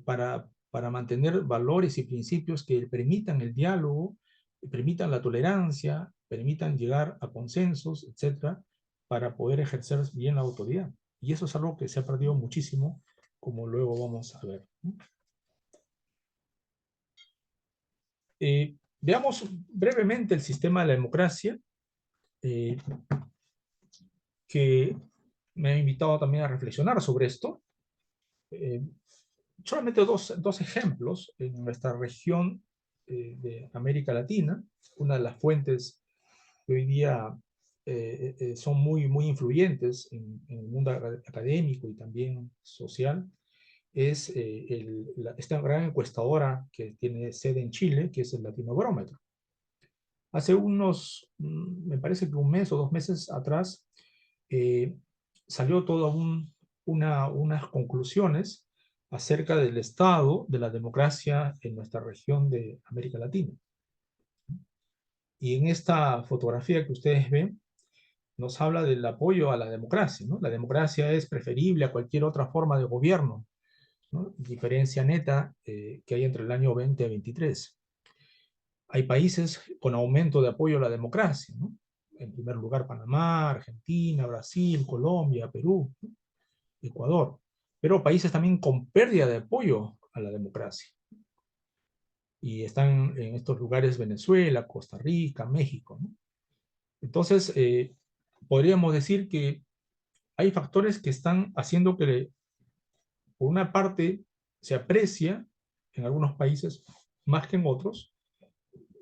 para mantener valores y principios que permitan el diálogo, permitan la tolerancia, permitan llegar a consensos, etcétera, para poder ejercer bien la autoridad. Y eso es algo que se ha perdido muchísimo, como luego vamos a ver, ¿no? Veamos brevemente el sistema de la democracia, eh, que me ha invitado también a reflexionar sobre esto. Eh, Solamente dos ejemplos en nuestra región de América Latina. Una de las fuentes que hoy día son muy influyentes en el mundo académico y también social es esta gran encuestadora que tiene sede en Chile, que es el Latinobarómetro. Hace me parece que un mes o 2 meses atrás, eh, salió toda unas conclusiones acerca del estado de la democracia en nuestra región de América Latina. Y en esta fotografía que ustedes ven, nos habla del apoyo a la democracia, ¿no? La democracia es preferible a cualquier otra forma de gobierno, ¿no? Diferencia neta que hay entre el año 20 a 23. Hay países con aumento de apoyo a la democracia, ¿no? En primer lugar, Panamá, Argentina, Brasil, Colombia, Perú, ¿no?, Ecuador. Pero países también con pérdida de apoyo a la democracia. Y están en estos lugares Venezuela, Costa Rica, México, ¿no? Entonces, podríamos decir que hay factores que están haciendo que por una parte, se aprecia en algunos países más que en otros,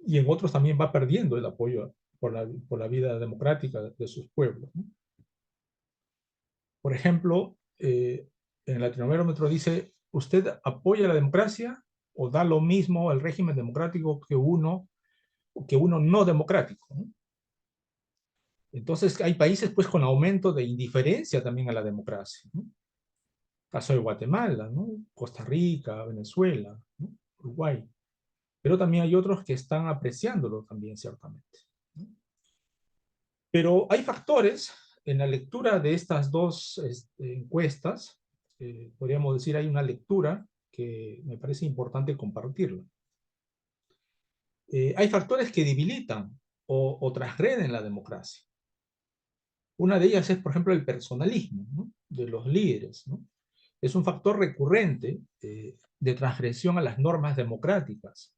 y en otros también va perdiendo el apoyo por la vida democrática de sus pueblos, ¿no? Por ejemplo, en Latinoamérica dice, ¿usted apoya la democracia o da lo mismo al régimen democrático que uno no democrático, ¿no? Entonces hay países pues con aumento de indiferencia también a la democracia, ¿no? Caso de Guatemala, ¿no? Costa Rica, Venezuela, ¿no? Uruguay. Pero también hay otros que están apreciándolo también ciertamente, ¿no? Pero hay factores en la lectura de estas dos encuestas, podríamos decir hay una lectura que me parece importante compartirla. Hay factores que debilitan o transgreden la democracia. Una de ellas es, por ejemplo, el personalismo, ¿no? De los líderes, ¿no? Es un factor recurrente de transgresión a las normas democráticas.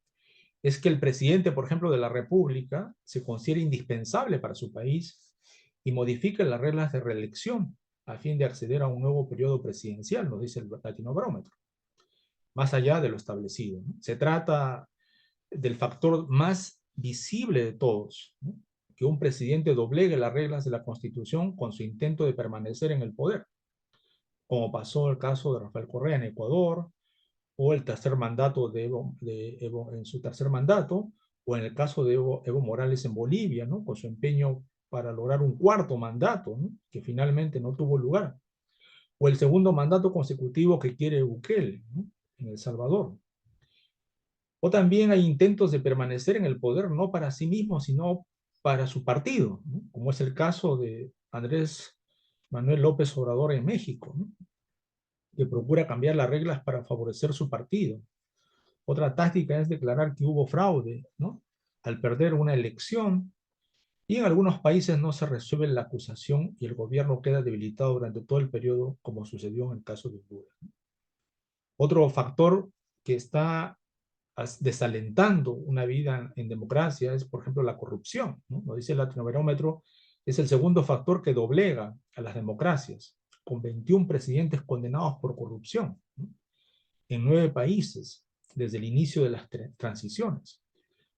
Es que el presidente, por ejemplo, de la República se considera indispensable para su país y modifica las reglas de reelección a fin de acceder a un nuevo periodo presidencial, nos dice el Latinobarómetro, más allá de lo establecido, ¿no? Se trata del factor más visible de todos, ¿no? Que un presidente doblegue las reglas de la Constitución con su intento de permanecer en el poder, como pasó el caso de Rafael Correa en Ecuador, o el tercer mandato de Evo en su tercer mandato, o en el caso de Evo Morales en Bolivia, ¿no? Con su empeño para lograr un cuarto mandato, ¿no? Que finalmente no tuvo lugar, o el segundo mandato consecutivo que quiere Bukele, ¿no? En El Salvador. O también hay intentos de permanecer en el poder no para sí mismo, sino para su partido, ¿no? Como es el caso de Andrés Manuel López Obrador en México, ¿no? Que procura cambiar las reglas para favorecer su partido. Otra táctica es declarar que hubo fraude, ¿no? Al perder una elección, y en algunos países no se resuelve la acusación y el gobierno queda debilitado durante todo el periodo, como sucedió en el caso de Honduras. Otro factor que está desalentando una vida en democracia es, por ejemplo, la corrupción, ¿no? Nos dice el Latinobarómetro, es el segundo factor que doblega a las democracias, con 21 presidentes condenados por corrupción, ¿no? En 9 países, desde el inicio de las transiciones.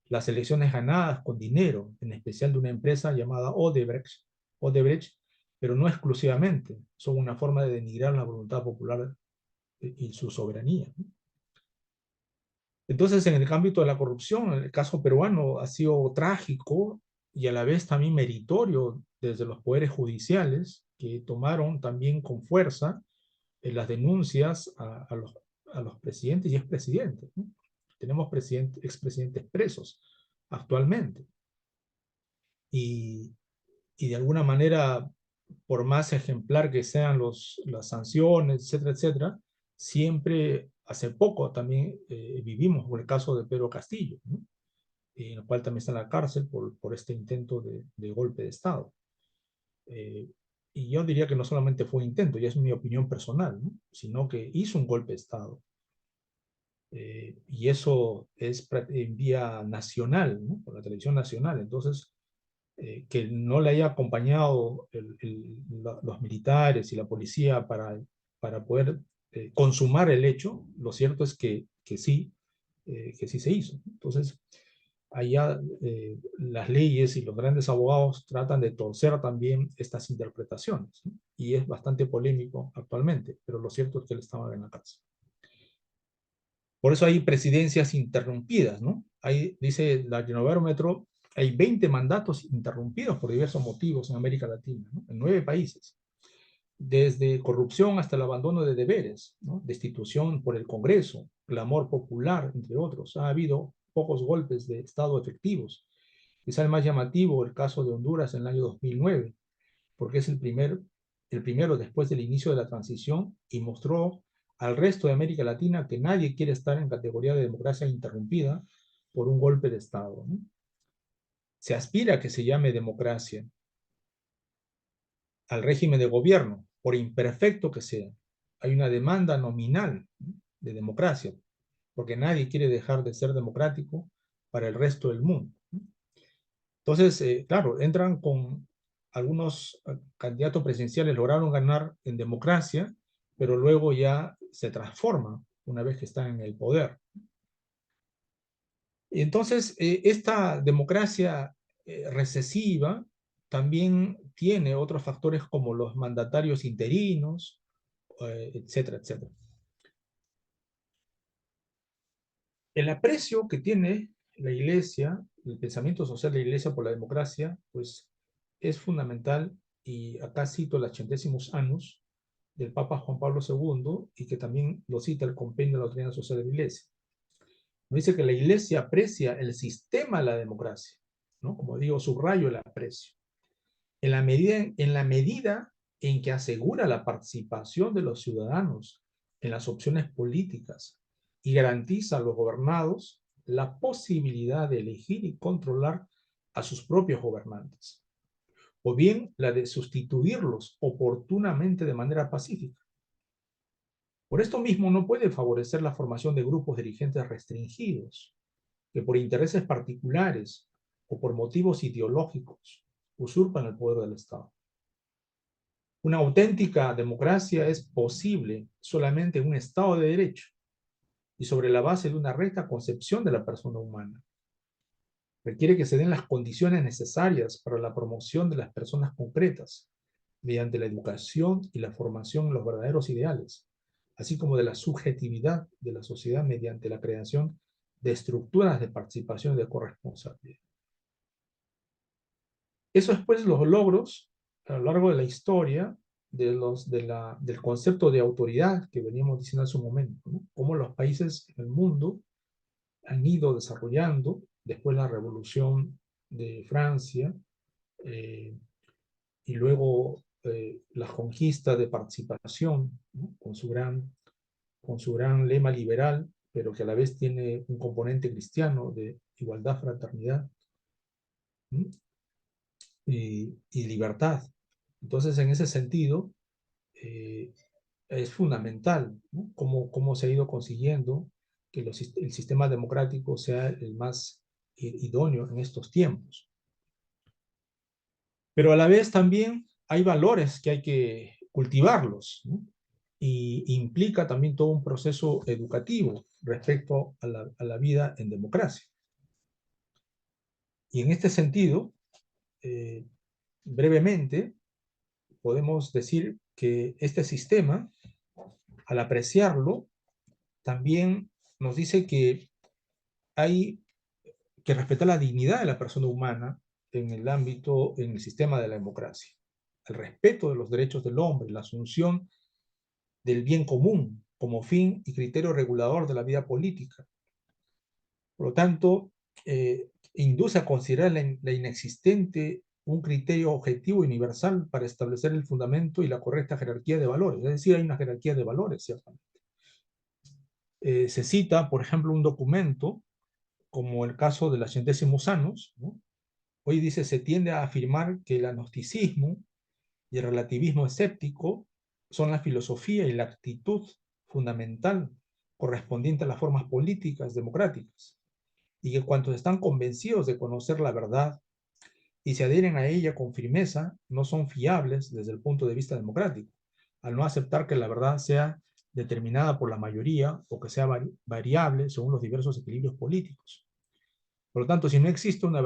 Las elecciones ganadas con dinero, en especial de una empresa llamada Odebrecht, pero no exclusivamente, son una forma de denigrar la voluntad popular y su soberanía, ¿no? Entonces, en el ámbito de la corrupción, el caso peruano ha sido trágico y a la vez también meritorio desde los poderes judiciales, que tomaron también con fuerza las denuncias a los presidentes y expresidentes, ¿no? Tenemos expresidentes presos actualmente. Y, y de alguna manera, por más ejemplar que sean las sanciones, etcétera, etcétera, siempre, hace poco también vivimos por el caso de Pedro Castillo, ¿no? En el cual también está en la cárcel por este intento de golpe de Estado. Y yo diría que no solamente fue un intento, ya es mi opinión personal, ¿no? Sino que hizo un golpe de Estado. Y eso es en vía nacional, ¿no? Por la televisión nacional. Entonces, que no le haya acompañado los militares y la policía para poder consumar el hecho, lo cierto es que sí se hizo. Entonces, allá las leyes y los grandes abogados tratan de torcer también estas interpretaciones, ¿no? Y es bastante polémico actualmente, pero lo cierto es que él estaba en la cárcel. Por eso hay presidencias interrumpidas, ¿no? Hay, dice el Latinobarómetro, hay 20 mandatos interrumpidos por diversos motivos en América Latina, ¿no? En 9 países. Desde corrupción hasta el abandono de deberes, ¿no? Destitución por el Congreso, clamor popular, entre otros. Ha habido pocos golpes de Estado efectivos. Quizá el más llamativo, el caso de Honduras en el año 2009, porque es el primero después del inicio de la transición y mostró al resto de América Latina que nadie quiere estar en categoría de democracia interrumpida por un golpe de Estado, ¿no? Se aspira a que se llame democracia al régimen de gobierno, por imperfecto que sea. Hay una demanda nominal, ¿no? De democracia, porque nadie quiere dejar de ser democrático para el resto del mundo, ¿no? Entonces, claro, entran con algunos candidatos presidenciales, lograron ganar en democracia, pero luego ya se transforman una vez que están en el poder. Y entonces, esta democracia recesiva también tiene otros factores como los mandatarios interinos, etcétera, etcétera. El aprecio que tiene la Iglesia, el pensamiento social de la Iglesia por la democracia, pues es fundamental, y acá cito el 80º Annus del Papa Juan Pablo II, y que también lo cita el Compendio de la Doctrina Social de la Iglesia. Dice que la Iglesia aprecia el sistema de la democracia, ¿no? Como digo, subrayo el aprecio. En la medida en que asegura la participación de los ciudadanos en las opciones políticas y garantiza a los gobernados la posibilidad de elegir y controlar a sus propios gobernantes, o bien la de sustituirlos oportunamente de manera pacífica. Por esto mismo no puede favorecer la formación de grupos dirigentes restringidos, que por intereses particulares o por motivos ideológicos usurpan el poder del Estado. Una auténtica democracia es posible solamente en un Estado de Derecho y sobre la base de una recta concepción de la persona humana. Requiere que se den las condiciones necesarias para la promoción de las personas concretas, mediante la educación y la formación en los verdaderos ideales, así como de la subjetividad de la sociedad mediante la creación de estructuras de participación y de corresponsabilidad. Eso es pues los logros a lo largo de la historia del concepto de autoridad que veníamos diciendo hace un momento, ¿no? Cómo los países en el mundo han ido desarrollando, después la Revolución de Francia, y luego la conquista de participación, ¿no? con su gran lema liberal, pero que a la vez tiene un componente cristiano de igualdad, fraternidad, ¿no? y libertad. Entonces, en ese sentido, es fundamental, ¿no? Cómo se ha ido consiguiendo que el sistema democrático sea el más idóneo en estos tiempos. Pero a la vez también hay valores que hay que cultivarlos, ¿no? Y implica también todo un proceso educativo respecto a la vida en democracia. Y en este sentido, brevemente, podemos decir que este sistema, al apreciarlo, también nos dice que hay que respetar la dignidad de la persona humana en el sistema de la democracia. El respeto de los derechos del hombre, la asunción del bien común como fin y criterio regulador de la vida política. Por lo tanto, induce a considerar la inexistente un criterio objetivo universal para establecer el fundamento y la correcta jerarquía de valores. Es decir, hay una jerarquía de valores, ciertamente. Se cita, por ejemplo, un documento como el caso de los 80º Annus, ¿no? Hoy dice, se tiende a afirmar que el agnosticismo y el relativismo escéptico son la filosofía y la actitud fundamental correspondiente a las formas políticas democráticas, y que cuantos están convencidos de conocer la verdad y se adhieren a ella con firmeza, no son fiables desde el punto de vista democrático, al no aceptar que la verdad sea determinada por la mayoría o que sea variable según los diversos equilibrios políticos. Por lo tanto, si no existe una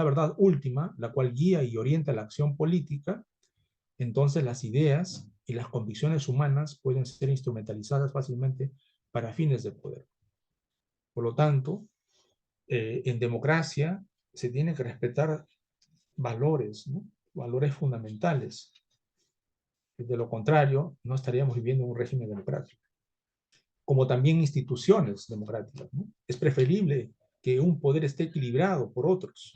verdad última, la cual guía y orienta la acción política, entonces las ideas y las convicciones humanas pueden ser instrumentalizadas fácilmente para fines de poder. Por lo tanto, en democracia se tienen que respetar valores, ¿no? Valores fundamentales. De lo contrario, no estaríamos viviendo en un régimen democrático. Como también instituciones democráticas, ¿no? Es preferible que un poder esté equilibrado por otros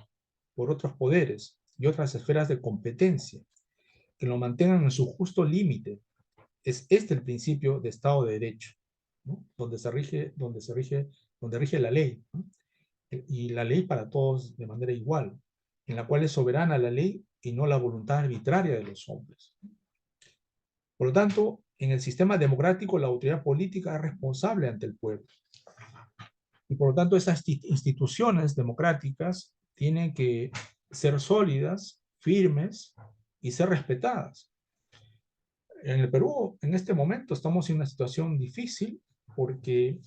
poderes y otras esferas de competencia, que lo mantengan en su justo límite. Es este el principio de Estado de Derecho, ¿no? Donde rige la ley, ¿no? Y la ley para todos de manera igual, en la cual es soberana la ley y no la voluntad arbitraria de los hombres. Por lo tanto, en el sistema democrático la autoridad política es responsable ante el pueblo. Y por lo tanto, esas instituciones democráticas tienen que ser sólidas, firmes y ser respetadas. En el Perú, en este momento, estamos en una situación difícil porque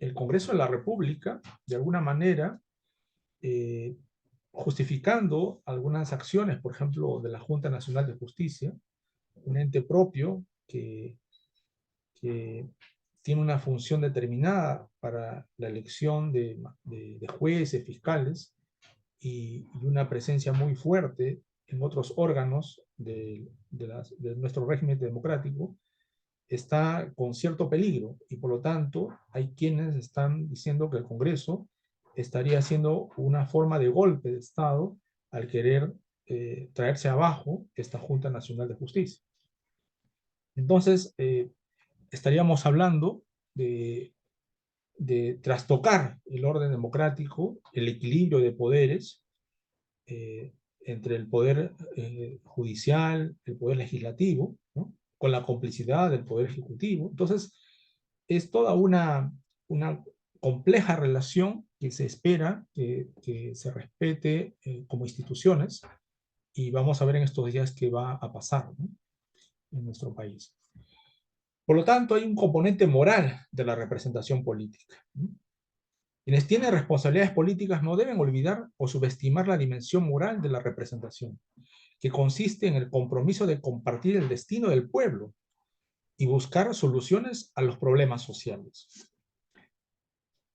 el Congreso de la República, de alguna manera, eh, justificando algunas acciones, por ejemplo, de la Junta Nacional de Justicia, un ente propio que tiene una función determinada para la elección de jueces, fiscales, y una presencia muy fuerte en otros órganos de nuestro régimen democrático, está con cierto peligro, y por lo tanto hay quienes están diciendo que el Congreso estaría haciendo una forma de golpe de Estado al querer traerse abajo esta Junta Nacional de Justicia. Entonces, estaríamos hablando de trastocar el orden democrático, el equilibrio de poderes, entre el poder judicial, el poder legislativo, ¿no? Con la complicidad del poder ejecutivo. Entonces, es toda una compleja relación que se espera que se respete como instituciones, y vamos a ver en estos días qué va a pasar, ¿no?, en nuestro país. Por lo tanto, hay un componente moral de la representación política, ¿no? Quienes tienen responsabilidades políticas no deben olvidar o subestimar la dimensión moral de la representación, que consiste en el compromiso de compartir el destino del pueblo y buscar soluciones a los problemas sociales.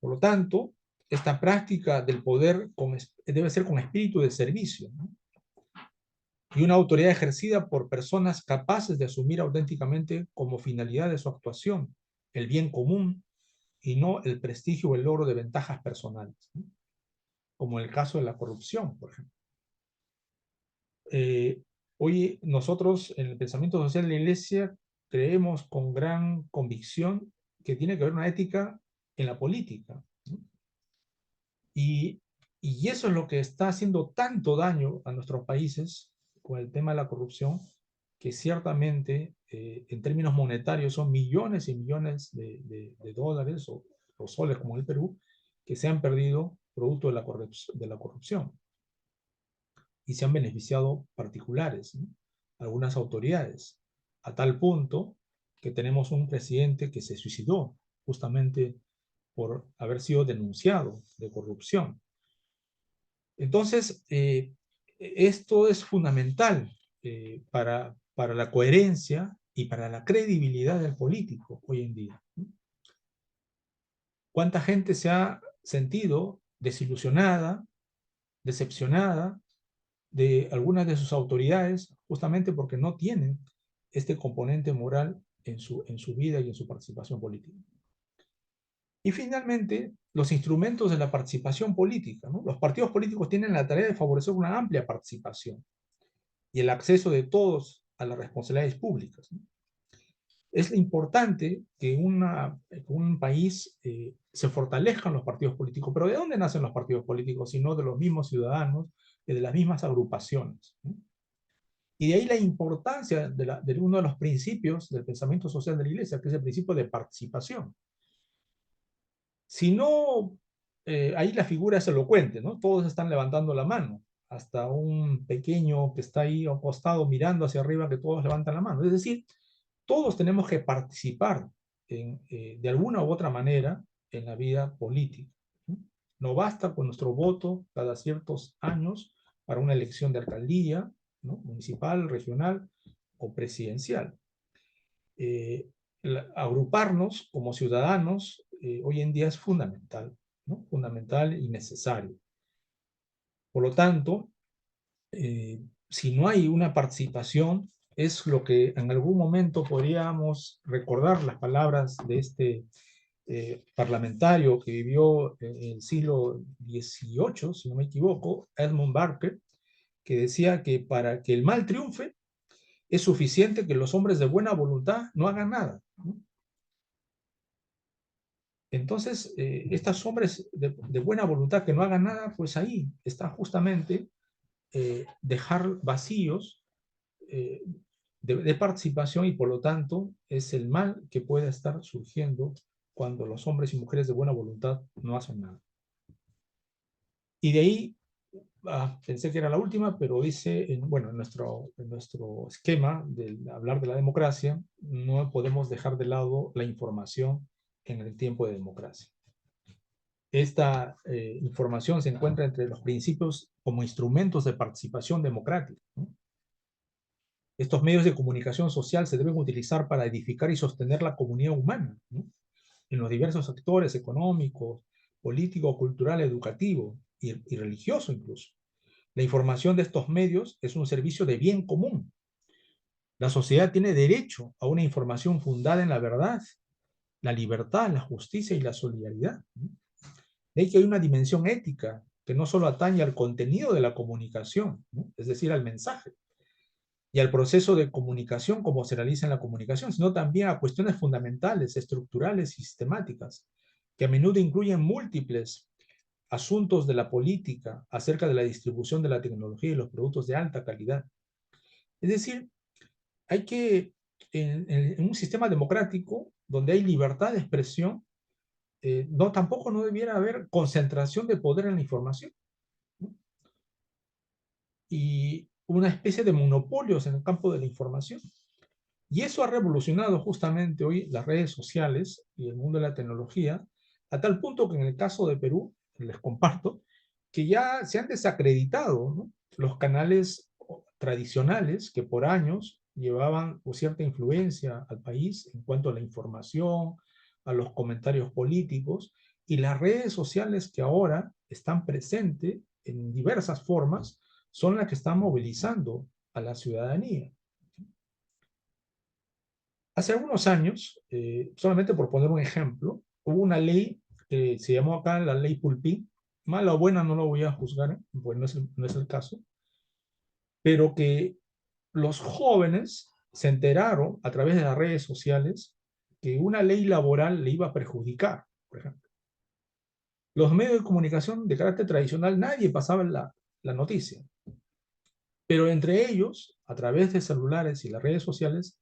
Por lo tanto, esta práctica del poder debe ser con espíritu de servicio, ¿no?, y una autoridad ejercida por personas capaces de asumir auténticamente como finalidad de su actuación el bien común y no el prestigio o el logro de ventajas personales, ¿no?, como en el caso de la corrupción, por ejemplo. Hoy nosotros en el pensamiento social de la Iglesia creemos con gran convicción que tiene que haber una ética en la política, ¿no? Y eso es lo que está haciendo tanto daño a nuestros países con el tema de la corrupción, que ciertamente en términos monetarios son millones y millones de dólares o soles, como en el Perú, que se han perdido producto de la corrupción. Y se han beneficiado particulares, ¿no?, algunas autoridades, a tal punto que tenemos un presidente que se suicidó justamente por haber sido denunciado de corrupción. Entonces, esto es fundamental para la coherencia y para la credibilidad del político hoy en día, ¿no? ¿Cuánta gente se ha sentido desilusionada, decepcionada de algunas de sus autoridades justamente porque no tienen este componente moral en su vida y en su participación política? Y finalmente, los instrumentos de la participación política, ¿no? Los partidos políticos tienen la tarea de favorecer una amplia participación y el acceso de todos a las responsabilidades públicas, ¿no? Es importante que un país se fortalezcan los partidos políticos, pero ¿de dónde nacen los partidos políticos? Sino de los mismos ciudadanos, de las mismas agrupaciones, ¿no? Y de ahí la importancia de uno de los principios del pensamiento social de la Iglesia, que es el principio de participación. Si no, ahí la figura es elocuente, ¿no? Todos están levantando la mano, hasta un pequeño que está ahí acostado mirando hacia arriba, que todos levantan la mano. Es decir, todos tenemos que participar de alguna u otra manera en la vida política, ¿no? No basta con nuestro voto cada ciertos años para una elección de alcaldía, ¿no?, municipal, regional o presidencial. Agruparnos como ciudadanos hoy en día es fundamental, ¿no?, fundamental y necesario. Por lo tanto, si no hay una participación, es lo que en algún momento podríamos recordar las palabras de este parlamentario que vivió en el siglo XVIII, si no me equivoco, Edmund Burke, que decía que para que el mal triunfe es suficiente que los hombres de buena voluntad no hagan nada, ¿no? Entonces, estos hombres de buena voluntad que no hagan nada, pues ahí está justamente dejar vacíos de participación, y por lo tanto es el mal que puede estar surgiendo cuando los hombres y mujeres de buena voluntad no hacen nada. Y de ahí pensé que era la última, pero dice, bueno, en nuestro esquema de hablar de la democracia, no podemos dejar de lado la información en el tiempo de democracia. Esta información se encuentra entre los principios como instrumentos de participación democrática, ¿no? Estos medios de comunicación social se deben utilizar para edificar y sostener la comunidad humana, ¿no? En los diversos sectores económicos, político, cultural, educativo y religioso incluso. La información de estos medios es un servicio de bien común. La sociedad tiene derecho a una información fundada en la verdad, la libertad, la justicia y la solidaridad. De ahí que hay una dimensión ética que no solo atañe al contenido de la comunicación, ¿no? Es decir, al mensaje, y al proceso de comunicación como se realiza en la comunicación, sino también a cuestiones fundamentales, estructurales y sistemáticas, que a menudo incluyen múltiples asuntos de la política acerca de la distribución de la tecnología y los productos de alta calidad. Es decir, hay que, en un sistema democrático donde hay libertad de expresión, tampoco no debiera haber concentración de poder en la información, ¿no? Y una especie de monopolios en el campo de la información. Y eso ha revolucionado justamente hoy las redes sociales y el mundo de la tecnología, a tal punto que en el caso de Perú, les comparto, que ya se han desacreditado, ¿no?, los canales tradicionales que por años llevaban cierta influencia al país en cuanto a la información, a los comentarios políticos, y las redes sociales que ahora están presentes en diversas formas son las que están movilizando a la ciudadanía. Hace algunos años, solamente por poner un ejemplo, hubo una ley que se llamó acá la ley Pulpín. Mala o buena no lo voy a juzgar, pues no es el caso, pero que los jóvenes se enteraron a través de las redes sociales que una ley laboral le iba a perjudicar, por ejemplo. Los medios de comunicación de carácter tradicional, nadie pasaba la noticia, pero entre ellos, a través de celulares y las redes sociales,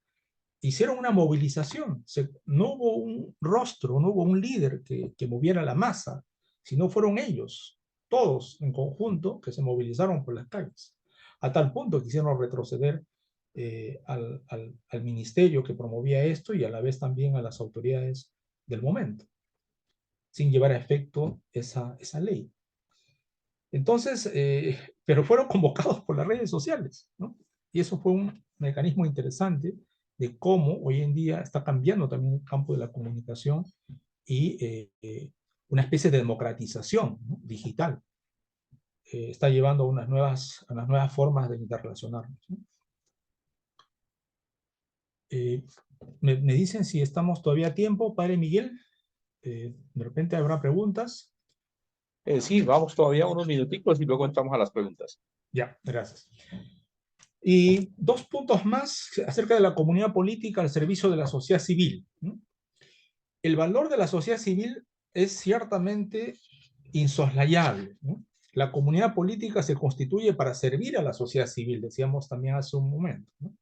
hicieron una movilización. No hubo un rostro, no hubo un líder que moviera la masa, sino fueron ellos, todos en conjunto, que se movilizaron por las calles. A tal punto que hicieron retroceder al ministerio que promovía esto y a la vez también a las autoridades del momento, sin llevar a efecto esa ley. Entonces, pero fueron convocados por las redes sociales, ¿no? Y eso fue un mecanismo interesante de cómo hoy en día está cambiando también el campo de la comunicación y una especie de democratización, ¿no?, digital. Está llevando a unas nuevas formas de interrelacionarnos, ¿no? Me dicen si estamos todavía a tiempo, padre Miguel. De repente habrá preguntas. Sí, vamos todavía unos minuticos y luego entramos a las preguntas. Ya, gracias. Y 2 puntos más acerca de la comunidad política al servicio de la sociedad civil, ¿no? El valor de la sociedad civil es ciertamente insoslayable, ¿no? La comunidad política se constituye para servir a la sociedad civil, decíamos también hace un momento, ¿no?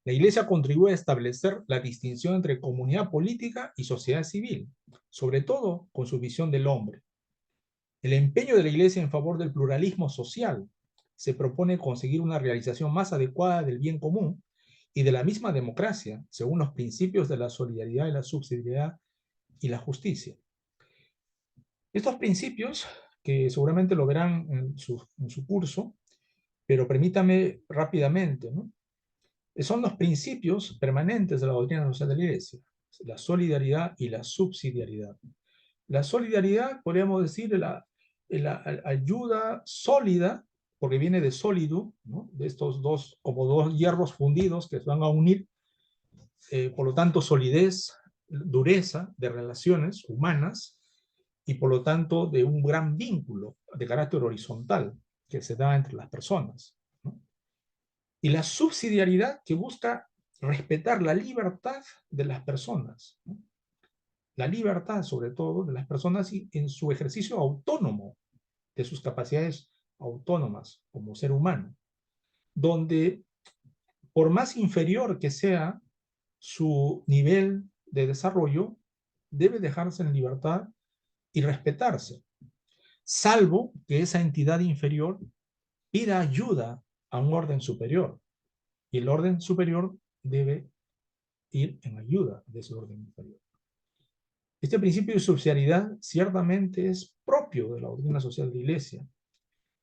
La Iglesia contribuye a establecer la distinción entre comunidad política y sociedad civil, sobre todo con su visión del hombre. El empeño de la Iglesia en favor del pluralismo social se propone conseguir una realización más adecuada del bien común y de la misma democracia, según los principios de la solidaridad y la subsidiariedad y la justicia. Estos principios, que seguramente lo verán en su curso, pero permítame rápidamente, ¿no?, son los principios permanentes de la doctrina social de la Iglesia: la solidaridad y la subsidiariedad. La solidaridad, podríamos decir, la ayuda sólida, porque viene de sólido, ¿no?, de estos como dos hierros fundidos que se van a unir, por lo tanto, solidez, dureza de relaciones humanas, y por lo tanto de un gran vínculo de carácter horizontal que se da entre las personas, ¿no? Y la subsidiariedad, que busca respetar la libertad de las personas, ¿no?, la libertad sobre todo de las personas y en su ejercicio autónomo de sus capacidades autónomas como ser humano, donde por más inferior que sea su nivel de desarrollo, debe dejarse en libertad y respetarse, salvo que esa entidad inferior pida ayuda a un orden superior, y el orden superior debe ir en ayuda de ese orden inferior. Este principio de subsidiariedad ciertamente es propio de la doctrina social de la Iglesia.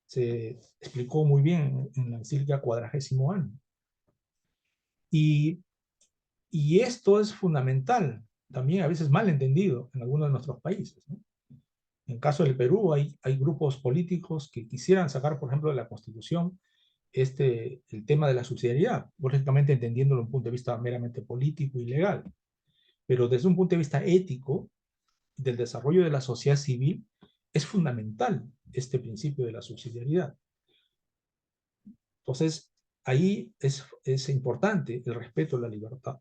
Se explicó muy bien en la encíclica Quadragésimo Año. Y esto es fundamental, también a veces mal entendido en algunos de nuestros países, ¿no? En el caso del Perú hay grupos políticos que quisieran sacar, por ejemplo, de la Constitución el tema de la subsidiariedad, lógicamente entendiéndolo desde un punto de vista meramente político y legal, pero desde un punto de vista ético, del desarrollo de la sociedad civil, es fundamental este principio de la subsidiariedad. Entonces, ahí es importante el respeto a la libertad.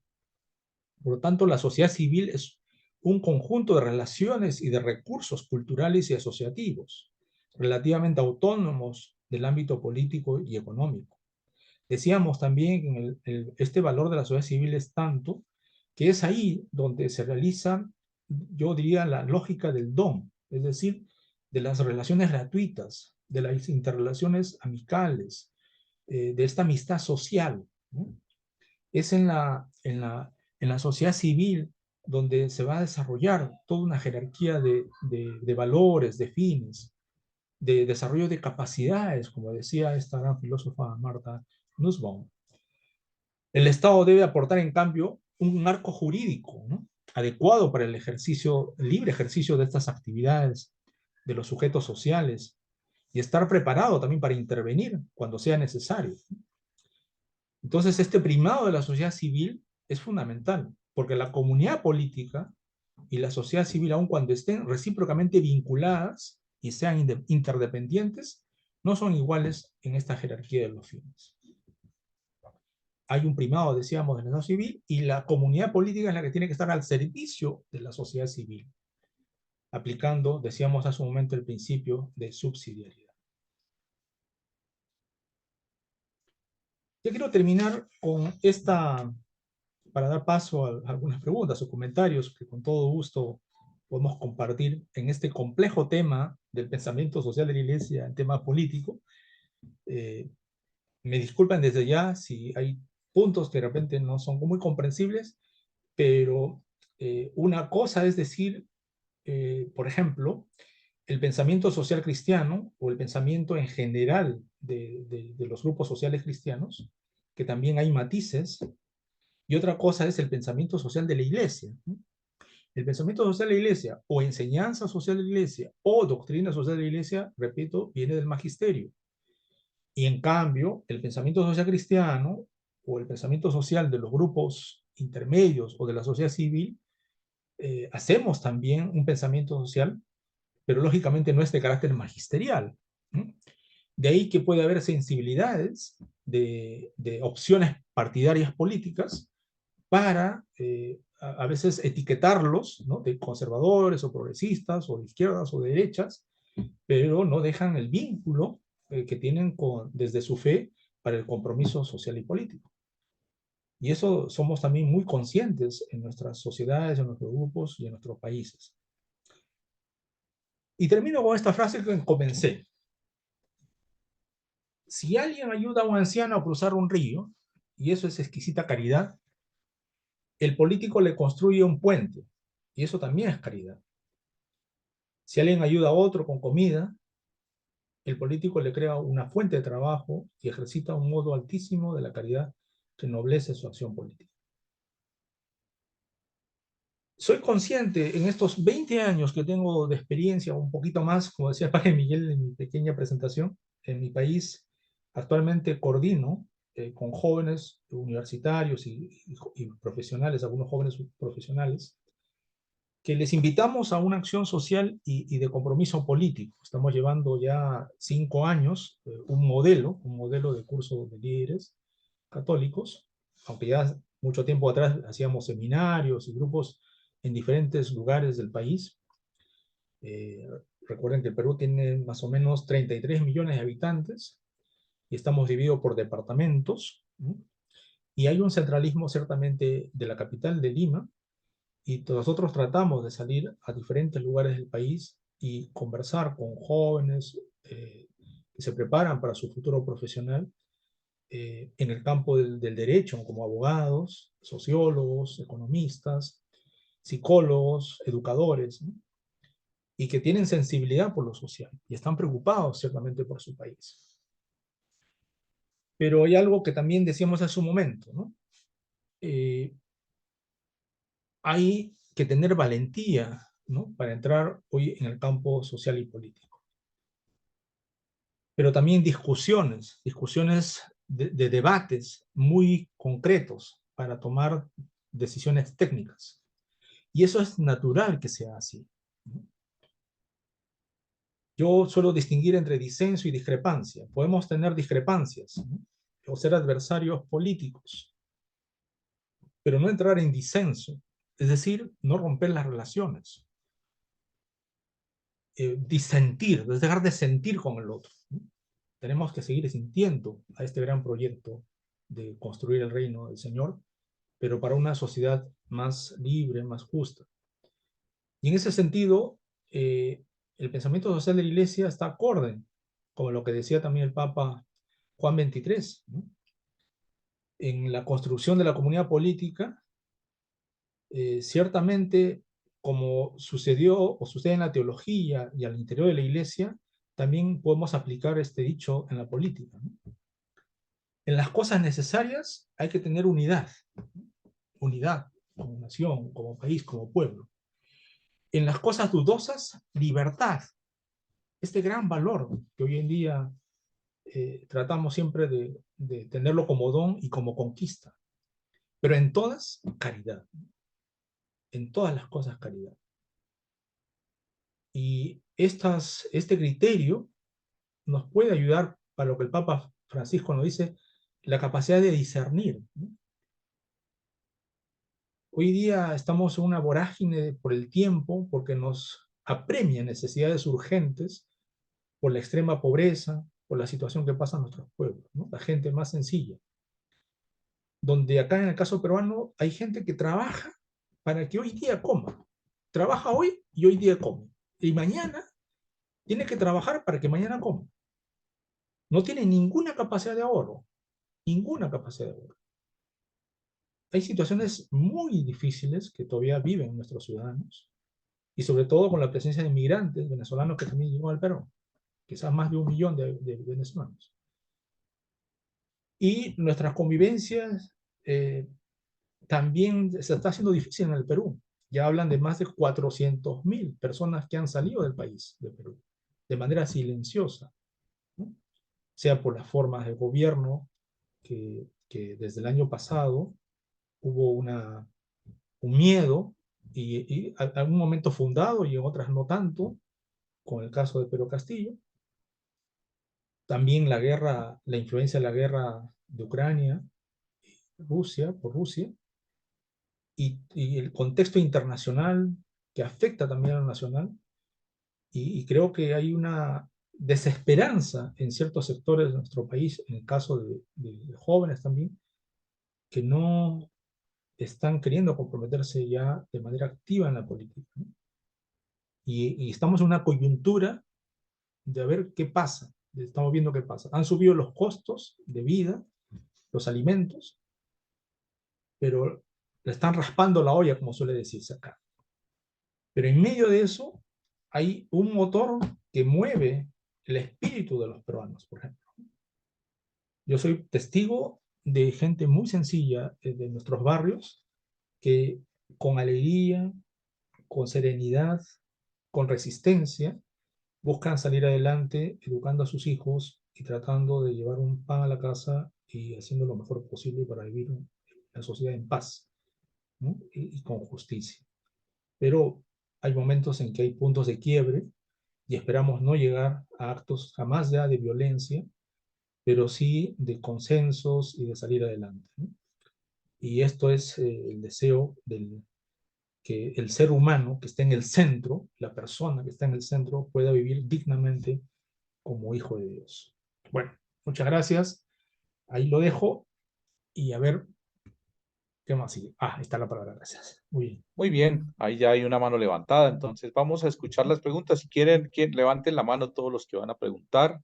Por lo tanto, la sociedad civil es un conjunto de relaciones y de recursos culturales y asociativos, relativamente autónomos del ámbito político y económico. Decíamos también que este valor de la sociedad civil es tanto que es ahí donde se realiza, yo diría, la lógica del don, es decir, de las relaciones gratuitas, de las interrelaciones amicales, de esta amistad social, ¿no? Es en la sociedad civil donde se va a desarrollar toda una jerarquía de valores, de fines, de desarrollo de capacidades, como decía esta gran filósofa Martha Nussbaum. El Estado debe aportar, en cambio, un marco jurídico, ¿no?, adecuado para el libre ejercicio de estas actividades de los sujetos sociales y estar preparado también para intervenir cuando sea necesario. Entonces, este primado de la sociedad civil es fundamental, porque la comunidad política y la sociedad civil, aun cuando estén recíprocamente vinculadas y sean interdependientes, no son iguales en esta jerarquía de los fines. Hay un primado, decíamos, de la sociedad civil, y la comunidad política es la que tiene que estar al servicio de la sociedad civil, aplicando, decíamos hace un momento, el principio de subsidiariedad. Yo quiero terminar con esta, para dar paso a algunas preguntas o comentarios que con todo gusto podemos compartir en este complejo tema del pensamiento social de la Iglesia, en tema político. Me disculpan desde ya si hay puntos que de repente no son muy comprensibles, pero una cosa es decir, por ejemplo, el pensamiento social cristiano o el pensamiento en general de los grupos sociales cristianos, que también hay matices, y otra cosa es el pensamiento social de la Iglesia, ¿no? El pensamiento social de la Iglesia, o enseñanza social de la Iglesia, o doctrina social de la Iglesia, repito, viene del magisterio. Y en cambio, el pensamiento social cristiano, o el pensamiento social de los grupos intermedios o de la sociedad civil, hacemos también un pensamiento social, pero lógicamente no es de carácter magisterial, ¿no? De ahí que puede haber sensibilidades de opciones partidarias políticas para a veces etiquetarlos, ¿no?, de conservadores o progresistas o de izquierdas o de derechas, pero no dejan el vínculo que tienen desde su fe para el compromiso social y político. Y eso somos también muy conscientes en nuestras sociedades, en nuestros grupos y en nuestros países. Y termino con esta frase que comencé. Si alguien ayuda a un anciano a cruzar un río, y eso es exquisita caridad, el político le construye un puente, y eso también es caridad. Si alguien ayuda a otro con comida, el político le crea una fuente de trabajo y ejercita un modo altísimo de la caridad que ennoblece su acción política. Soy consciente en estos 20 años que tengo de experiencia, un poquito más, como decía el padre Miguel en mi pequeña presentación, en mi país actualmente coordino con jóvenes universitarios y profesionales, algunos jóvenes profesionales, que les invitamos a una acción social y de compromiso político. Estamos llevando ya 5 años un modelo de curso de líderes católicos, aunque ya mucho tiempo atrás hacíamos seminarios y grupos en diferentes lugares del país. Recuerden que el Perú tiene más o menos 33 millones de habitantes y estamos divididos por departamentos, ¿no? Y hay un centralismo ciertamente de la capital de Lima, y nosotros tratamos de salir a diferentes lugares del país y conversar con jóvenes que se preparan para su futuro profesional en el campo del derecho, como abogados, sociólogos, economistas, psicólogos, educadores, ¿no? Y que tienen sensibilidad por lo social y están preocupados ciertamente por su país. Pero hay algo que también decíamos hace un momento, ¿no? Hay que tener valentía, ¿no?, para entrar hoy en el campo social y político. Pero también discusiones de debates muy concretos para tomar decisiones técnicas. Y eso es natural que sea así, ¿no? Yo suelo distinguir entre disenso y discrepancia. Podemos tener discrepancias, ¿no?, o ser adversarios políticos, pero no entrar en disenso, es decir, no romper las relaciones. Disentir, es dejar de sentir con el otro, ¿no? Tenemos que seguir sintiendo a este gran proyecto de construir el reino del Señor, pero para una sociedad más libre, más justa. Y en ese sentido, el pensamiento social de la Iglesia está acorde con lo que decía también el Papa Juan XXIII, ¿no? En la construcción de la comunidad política, ciertamente, como sucedió o sucede en la teología y al interior de la Iglesia, también podemos aplicar este dicho en la política, ¿no? En las cosas necesarias hay que tener unidad, unidad como nación, como país, como pueblo. En las cosas dudosas, libertad. Este gran valor que hoy en día tratamos siempre de tenerlo como don y como conquista. Pero en todas, caridad. En todas las cosas, caridad. Y este criterio nos puede ayudar para lo que el Papa Francisco nos dice, la capacidad de discernir, ¿no? Hoy día estamos en una vorágine por el tiempo, porque nos apremia necesidades urgentes por la extrema pobreza, por la situación que pasa en nuestros pueblos, ¿no? La gente más sencilla. Donde acá en el caso peruano hay gente que trabaja para que hoy día coma. Trabaja hoy y hoy día come. Y mañana tiene que trabajar para que mañana coma. No tiene ninguna capacidad de ahorro. Ninguna capacidad de ahorro. Hay situaciones muy difíciles que todavía viven nuestros ciudadanos, y sobre todo con la presencia de inmigrantes venezolanos que también llegan al Perú, quizás más de 1 millón de venezolanos. Y nuestras convivencias también se está haciendo difícil en el Perú. Ya hablan de más de 400.000 personas que han salido del país, del Perú, de manera silenciosa, ¿no? Sea por las formas de gobierno que desde el año pasado hubo un miedo, y algún momento fundado y en otras no tanto, con el caso de Pedro Castillo. También la guerra, la influencia de la guerra de Ucrania, por Rusia, y el contexto internacional que afecta también a lo nacional, y creo que hay una desesperanza en ciertos sectores de nuestro país, en el caso de jóvenes también, que no están queriendo comprometerse ya de manera activa en la política, ¿no? Y estamos en una coyuntura de a ver qué pasa, estamos viendo qué pasa. Han subido los costos de vida, los alimentos, pero le están raspando la olla, como suele decirse acá. Pero en medio de eso hay un motor que mueve el espíritu de los peruanos, por ejemplo. Yo soy testigo de gente muy sencilla de nuestros barrios que con alegría, con serenidad, con resistencia, buscan salir adelante educando a sus hijos y tratando de llevar un pan a la casa y haciendo lo mejor posible para vivir la sociedad en paz, ¿no? Y con justicia. Pero hay momentos en que hay puntos de quiebre y esperamos no llegar a actos jamás ya de violencia, pero sí de consensos y de salir adelante, ¿no? Y esto es el deseo que el ser humano que está en el centro, la persona que está en el centro, pueda vivir dignamente como hijo de Dios. Bueno, muchas gracias. Ahí lo dejo y a ver qué más sigue. Ahí está la palabra, gracias. Muy bien. Muy bien, ahí ya hay una mano levantada, entonces vamos a escuchar las preguntas. Si quieren, levanten la mano todos los que van a preguntar.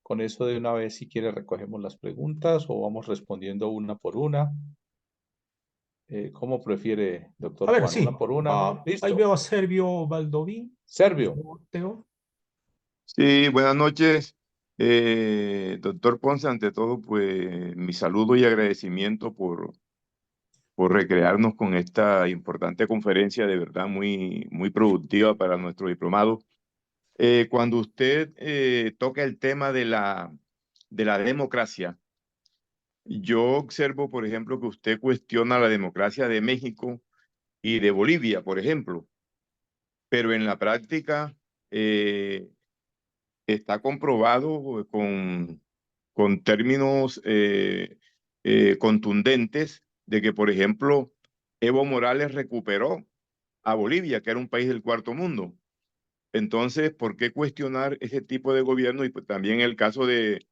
Con eso de una vez, si quiere, recogemos las preguntas o vamos respondiendo una por una. ¿Cómo prefiere, A doctor ver, Juan? ¿Una sí. por una? Ahí ¿Listo? veo a Servio Baldovín. Servio. Teo. Sí, buenas noches, doctor Ponce. Ante todo, pues mi saludo y agradecimiento por recrearnos con esta importante conferencia, de verdad muy productiva para nuestro diplomado. Cuando usted toca el tema de la democracia, yo observo, por ejemplo, que usted cuestiona la democracia de México y de Bolivia, por ejemplo, pero en la práctica eh, está comprobado con términos contundentes de que, por ejemplo, Evo Morales recuperó a Bolivia, que era un país del cuarto mundo. Entonces, ¿por qué cuestionar ese tipo de gobierno? Y pues también el caso de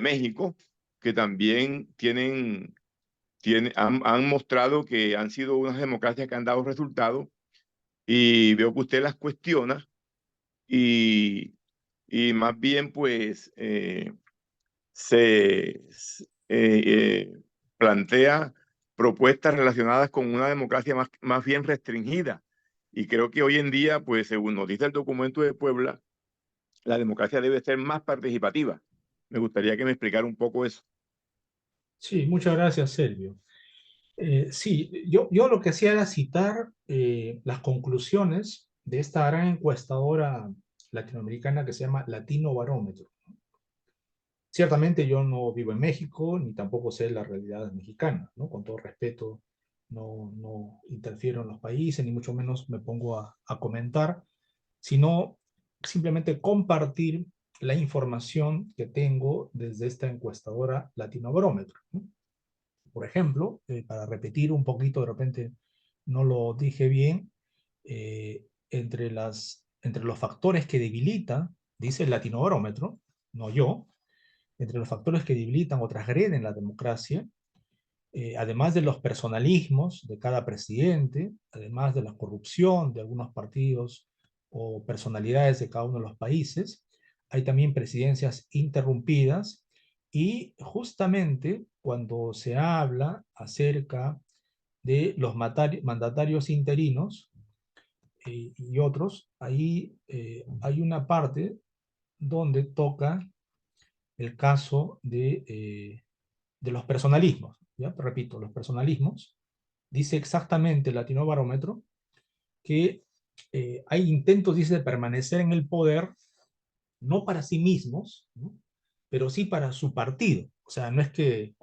México, que también han mostrado que han sido unas democracias que han dado resultados, y veo que usted las cuestiona y, y más bien pues se plantea propuestas relacionadas con una democracia más bien restringida. Y creo que hoy en día, pues según nos dice el documento de Puebla, la democracia debe ser más participativa. Me gustaría que me explicara un poco eso. Sí, muchas gracias, Servio. Sí, yo lo que hacía era citar las conclusiones de esta gran encuestadora latinoamericana que se llama Latino Barómetro. Ciertamente yo no vivo en México, ni tampoco sé la realidad mexicana, ¿no? Con todo respeto, no interfiero en los países, ni mucho menos me pongo a comentar, sino simplemente compartir la información que tengo desde esta encuestadora Latino Barómetro, ¿no? Por ejemplo, para repetir un poquito, de repente no lo dije bien, entre los factores que debilitan, dice el Latinobarómetro, no yo, entre los factores que debilitan o transgreden la democracia, además de los personalismos de cada presidente, además de la corrupción de algunos partidos o personalidades de cada uno de los países, hay también presidencias interrumpidas y justamente cuando se habla acerca de los mandatarios interinos y otros, ahí hay una parte donde toca el caso de los personalismos. ¿Ya? Repito, los personalismos. Dice exactamente el Latino Barómetro que hay intentos, dice, de permanecer en el poder, no para sí mismos, ¿no? Pero sí para su partido. O sea, no es que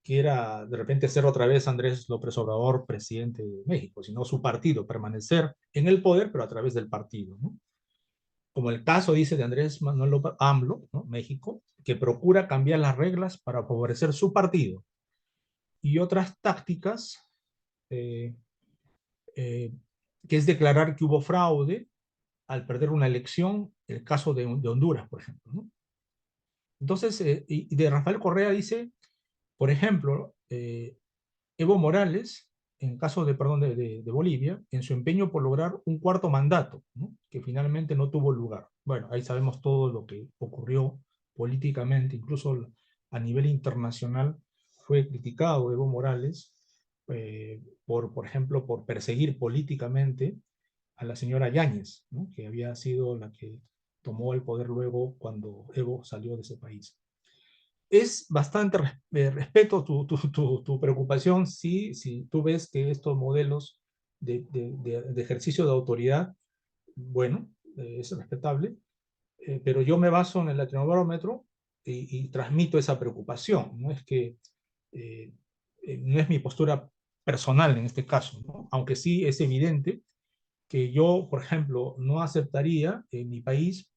quiera de repente ser otra vez Andrés López Obrador presidente de México, sino su partido, permanecer en el poder, pero a través del partido, ¿no? Como el caso, dice, de Andrés Manuel López AMLO, ¿no? México, que procura cambiar las reglas para favorecer su partido. Y otras tácticas, eh, eh, que es declarar que hubo fraude al perder una elección, el caso de Honduras, por ejemplo, ¿no? Entonces, y de Rafael Correa dice, por ejemplo, Evo Morales, en caso de, perdón, de Bolivia, en su empeño por lograr un cuarto mandato, ¿no? Que finalmente no tuvo lugar. Bueno, ahí sabemos todo lo que ocurrió políticamente, incluso a nivel internacional fue criticado Evo Morales por ejemplo, por perseguir políticamente a la señora Yáñez, ¿no? Que había sido la que tomó el poder luego cuando Evo salió de ese país. Es bastante respeto tu preocupación si tú ves que estos modelos de ejercicio de autoridad, bueno, es respetable, pero yo me baso en el latinobarómetro y transmito esa preocupación. No es que no es mi postura personal en este caso, ¿no? Aunque sí es evidente que yo, por ejemplo, no aceptaría en mi país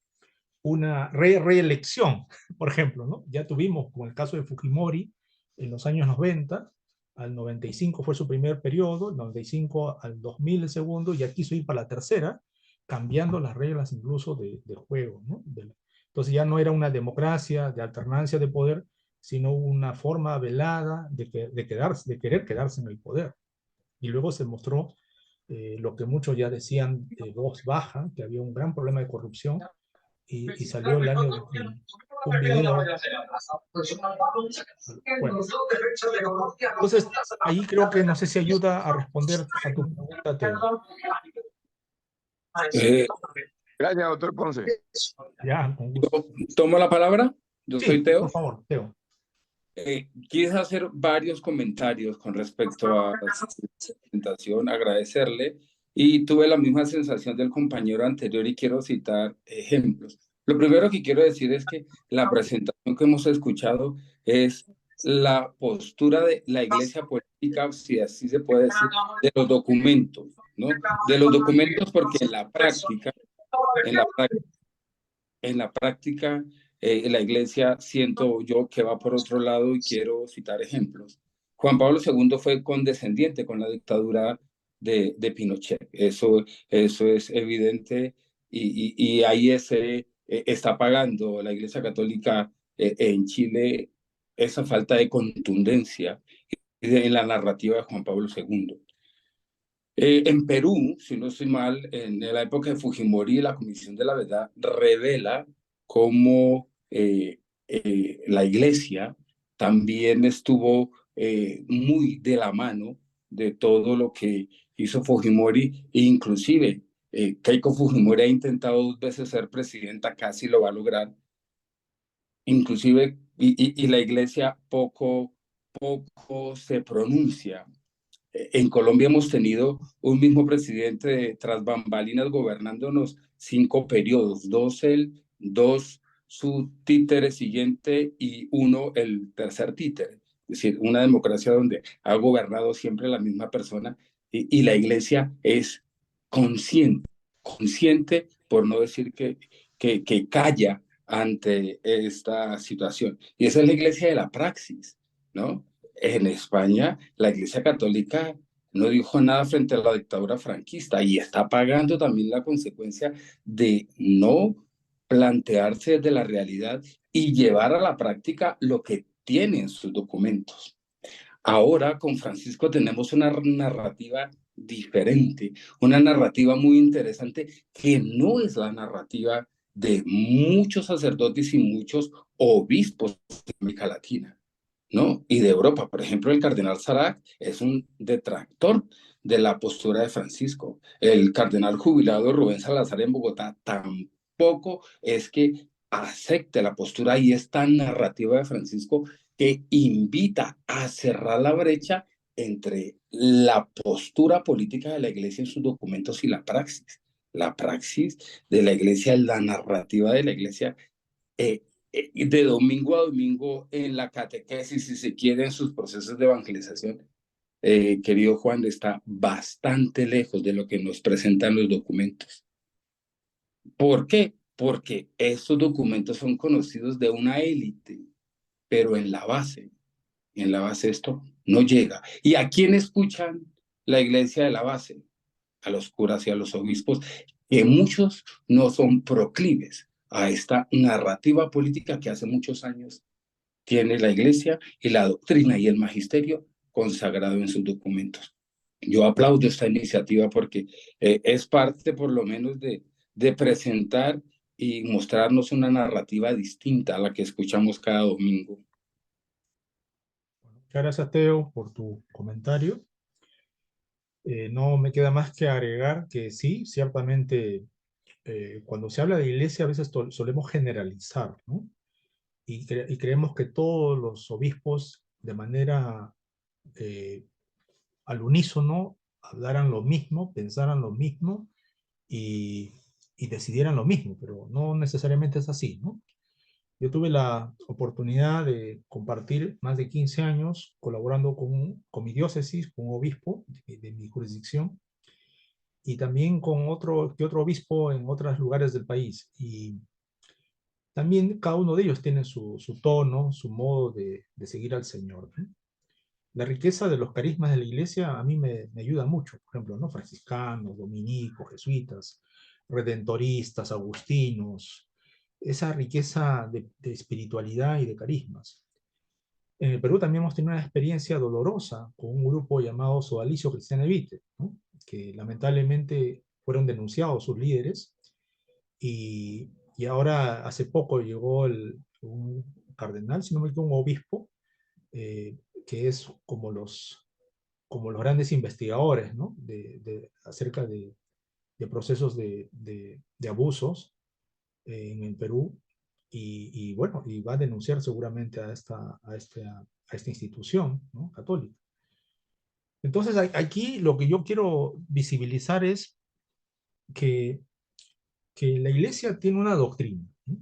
una reelección, por ejemplo, ¿no? Ya tuvimos, como el caso de Fujimori, en los años 90, al 95 fue su primer periodo, el 95 al 2000 el segundo, y aquí quiso ir para la tercera, cambiando las reglas incluso de juego, ¿no? Entonces ya no era una democracia de alternancia de poder, sino una forma velada de querer quedarse en el poder. Y luego se mostró lo que muchos ya decían de voz baja, que había un gran problema de corrupción, y salió el año 2000, un video. Bueno, entonces ahí creo que no sé si ayuda a responder a tu pregunta, Teo. Gracias, doctor Ponce. Ya, con gusto. ¿Tomo la palabra? Yo soy Sí, Teo. por favor, Teo. Quise hacer varios comentarios con respecto a su presentación, agradecerle, y tuve la misma sensación del compañero anterior y quiero citar ejemplos. Lo primero que quiero decir es que la presentación que hemos escuchado es la postura de la iglesia política, si así se puede decir, de los documentos, ¿no? De los documentos, porque en la práctica, la iglesia siento yo que va por otro lado y quiero citar ejemplos. Juan Pablo II fue condescendiente con la dictadura de Pinochet. Eso es evidente y ahí está pagando la Iglesia Católica en Chile esa falta de contundencia en la narrativa de Juan Pablo II. En Perú, si no estoy mal, en la época de Fujimori, la Comisión de la Verdad revela cómo la iglesia también estuvo muy de la mano de todo lo que hizo Fujimori, e inclusive Keiko Fujimori ha intentado 2 veces ser presidenta, casi lo va a lograr, inclusive, y la iglesia poco se pronuncia. En Colombia hemos tenido un mismo presidente tras bambalinas gobernándonos 5 periodos, 2 él, 2 su títere siguiente y 1 el tercer títere. Es decir, una democracia donde ha gobernado siempre la misma persona y la iglesia es consciente, por no decir que calla ante esta situación. Y esa es la iglesia de la praxis, ¿no? En España, la Iglesia Católica no dijo nada frente a la dictadura franquista y está pagando también la consecuencia de no plantearse desde la realidad y llevar a la práctica lo que tienen sus documentos. Ahora con Francisco tenemos una narrativa diferente, una narrativa muy interesante que no es la narrativa de muchos sacerdotes y muchos obispos de América Latina, ¿no? Y de Europa. Por ejemplo, el cardenal Sarag es un detractor de la postura de Francisco. El cardenal jubilado Rubén Salazar en Bogotá tampoco es que acepte la postura y esta narrativa de Francisco que invita a cerrar la brecha entre la postura política de la iglesia en sus documentos y la praxis. La praxis de la iglesia, la narrativa de la iglesia, de domingo a domingo en la catequesis, si se quiere, en sus procesos de evangelización, querido Juan, está bastante lejos de lo que nos presentan los documentos. ¿Por qué? Porque estos documentos son conocidos de una élite, pero en la base esto no llega. ¿Y a quién escuchan la iglesia de la base? A los curas y a los obispos, que muchos no son proclives a esta narrativa política que hace muchos años tiene la iglesia y la doctrina y el magisterio consagrado en sus documentos. Yo aplaudo esta iniciativa porque es parte por lo menos de presentar y mostrarnos una narrativa distinta a la que escuchamos cada domingo. Muchas gracias, Teo, por tu comentario. No me queda más que agregar que sí, ciertamente, cuando se habla de iglesia a veces solemos generalizar, ¿no? Y creemos que todos los obispos de manera al unísono hablaran lo mismo, pensaran lo mismo y decidieran lo mismo, pero no necesariamente es así, ¿no? Yo tuve la oportunidad de compartir más de 15 años colaborando con mi diócesis, con un obispo de mi jurisdicción, y también con otro obispo en otros lugares del país. Y también cada uno de ellos tiene su tono, su modo de seguir al Señor, ¿no? La riqueza de los carismas de la iglesia a mí me ayuda mucho. Por ejemplo, ¿no? Franciscanos, dominicos, jesuitas, redentoristas, agustinos, esa riqueza de espiritualidad y de carismas. En el Perú también hemos tenido una experiencia dolorosa con un grupo llamado Sodalicio Cristiana Evite, ¿no? Que lamentablemente fueron denunciados sus líderes y y ahora hace poco llegó un cardenal, si no me equivoco, un obispo, que es como los grandes investigadores, ¿no? Acerca de procesos de abusos en el Perú, y bueno, y va a denunciar seguramente a esta institución, ¿no? Católica. Entonces, aquí lo que yo quiero visibilizar es que, que la Iglesia tiene una doctrina, ¿no?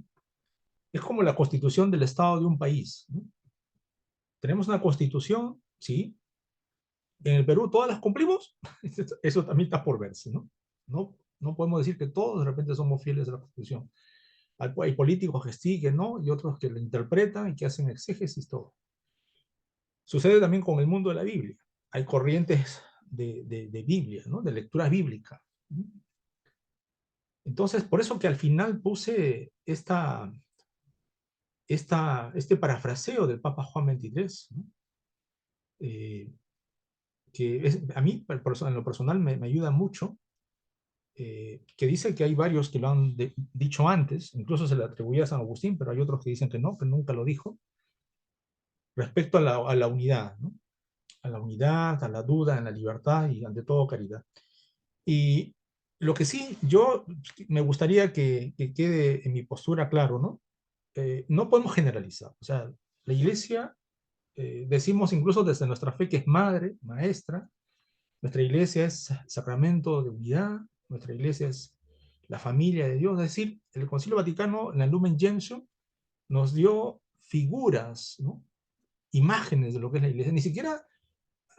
Es como la constitución del Estado de un país, ¿no? Tenemos una constitución, sí. En el Perú todas las cumplimos. Eso también está por verse, ¿no? No podemos decir que todos de repente somos fieles a la constitución. Hay políticos que sí, que no, y otros que la interpretan y que hacen exégesis, todo. Sucede también con el mundo de la Biblia. Hay corrientes de Biblia, ¿no? De lectura bíblica. Entonces, por eso que al final puse este parafraseo del Papa Juan XXIII, ¿no? Que a mí, en lo personal, me ayuda mucho, que dice que hay varios que lo han dicho antes, incluso se le atribuía a San Agustín, pero hay otros que dicen que no, que nunca lo dijo, respecto a la unidad, ¿no? A la unidad, a la duda, a la libertad y ante todo caridad. Y lo que sí, yo me gustaría que quede en mi postura claro, ¿no? No podemos generalizar. O sea, la Iglesia, decimos incluso desde nuestra fe que es madre, maestra, nuestra Iglesia es sacramento de unidad, nuestra Iglesia es la familia de Dios. Es decir, el Concilio Vaticano, en la Lumen Gentium, nos dio figuras, ¿no? Imágenes de lo que es la Iglesia. Ni siquiera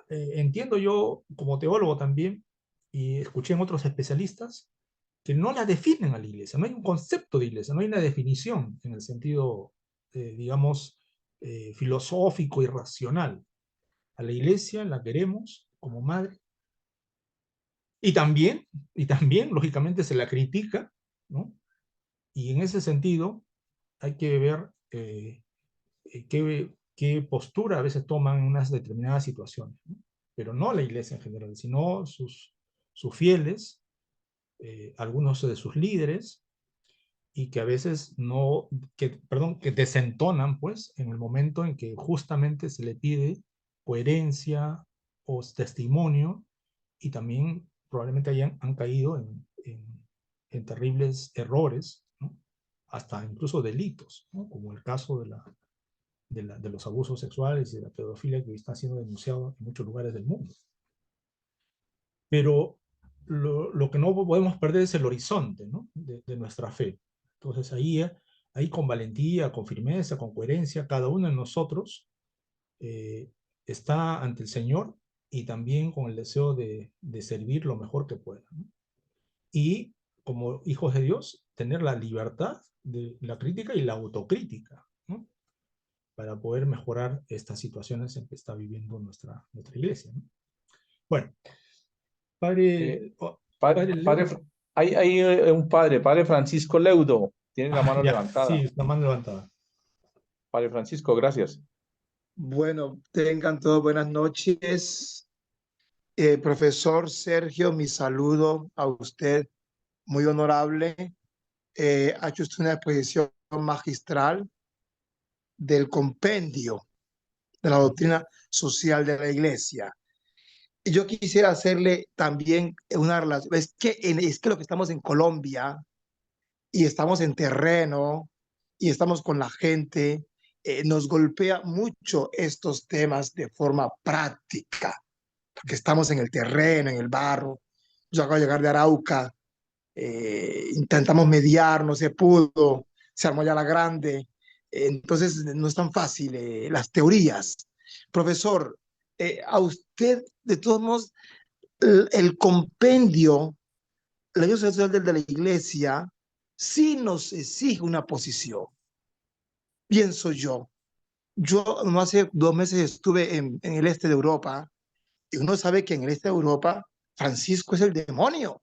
entiendo yo, como teólogo también, y escuché en otros especialistas, que no la definen a la Iglesia. No hay un concepto de Iglesia, no hay una definición en el sentido, digamos, filosófico y racional. A la Iglesia la queremos como madre, y también, lógicamente, se la critica, ¿no? Y en ese sentido hay que ver qué postura a veces toman en unas determinadas situaciones, ¿no? Pero no la Iglesia en general, sino sus fieles, algunos de sus líderes, y que a veces que desentonan, pues, en el momento en que justamente se le pide coherencia o testimonio, y también probablemente han caído en terribles errores, ¿no? Hasta incluso delitos, ¿no? Como el caso de los abusos sexuales y de la pedofilia que está siendo denunciado en muchos lugares del mundo. Pero lo que no podemos perder es el horizonte, ¿no? de nuestra fe. Entonces ahí con valentía, con firmeza, con coherencia, cada uno de nosotros está ante el Señor, y también con el deseo de servir lo mejor que pueda, ¿no? Y como hijos de Dios, tener la libertad de la crítica y la autocrítica, ¿no? Para poder mejorar estas situaciones en que está viviendo nuestra iglesia, ¿no? Bueno, Eh, padre padre, Leudo. hay un padre Francisco Leudo, tiene la mano Ya, levantada. sí, la mano levantada. Padre Francisco, gracias. Bueno, tengan todos buenas noches. Profesor Sergio, mi saludo a usted, muy honorable. Ha hecho usted una exposición magistral del compendio de la doctrina social de la Iglesia. Y yo quisiera hacerle también una relación. Es que lo que estamos en Colombia y estamos en terreno y estamos con la gente, nos golpea mucho estos temas de forma práctica, porque estamos en el terreno, en el barro. Yo acabo de llegar de Arauca, intentamos mediar, no se pudo, se armó ya la grande, entonces no es tan fácil las teorías. Profesor, a usted, de todos modos, el compendio, la ley social de la Iglesia, sí nos exige una posición, pienso yo. Yo no hace 2 meses estuve en el este de Europa, y uno sabe que en el este de Europa Francisco es el demonio.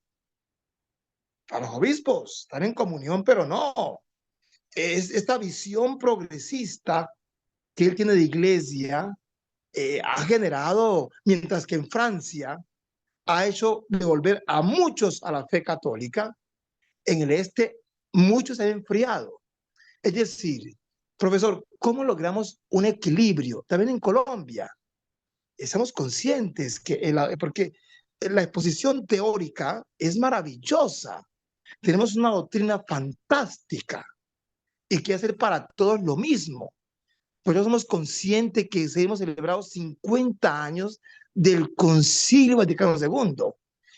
Para los obispos están en comunión, pero no. Es esta visión progresista que él tiene de iglesia, ha generado, mientras que en Francia ha hecho devolver a muchos a la fe católica. En el este muchos se han enfriado. Es decir, profesor, ¿cómo logramos un equilibrio? También en Colombia, estamos conscientes que, porque la exposición teórica es maravillosa. Tenemos una doctrina fantástica y que hacer para todos lo mismo. Pero somos conscientes que hemos celebrado 50 años del Concilio Vaticano II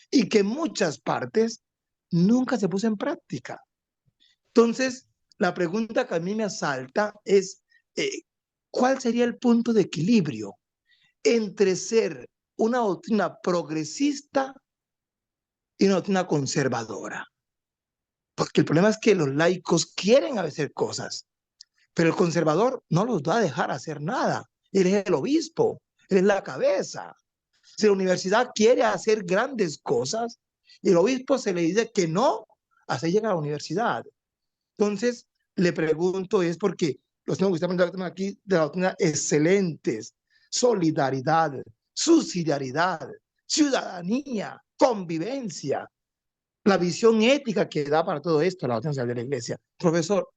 y que en muchas partes nunca se puso en práctica. Entonces, la pregunta que a mí me asalta es, ¿cuál sería el punto de equilibrio entre ser una doctrina progresista y una doctrina conservadora? Porque el problema es que los laicos quieren hacer cosas, pero el conservador no los va a dejar hacer nada. Él es el obispo, él es la cabeza. Si la universidad quiere hacer grandes cosas y el obispo se le dice que no, así llega a la universidad. Entonces, le pregunto, es porque los tengo que estar hablando aquí de la doctrina excelentes: solidaridad, subsidiariedad, ciudadanía, convivencia, la visión ética que da para todo esto la doctrina de la Iglesia. Profesor,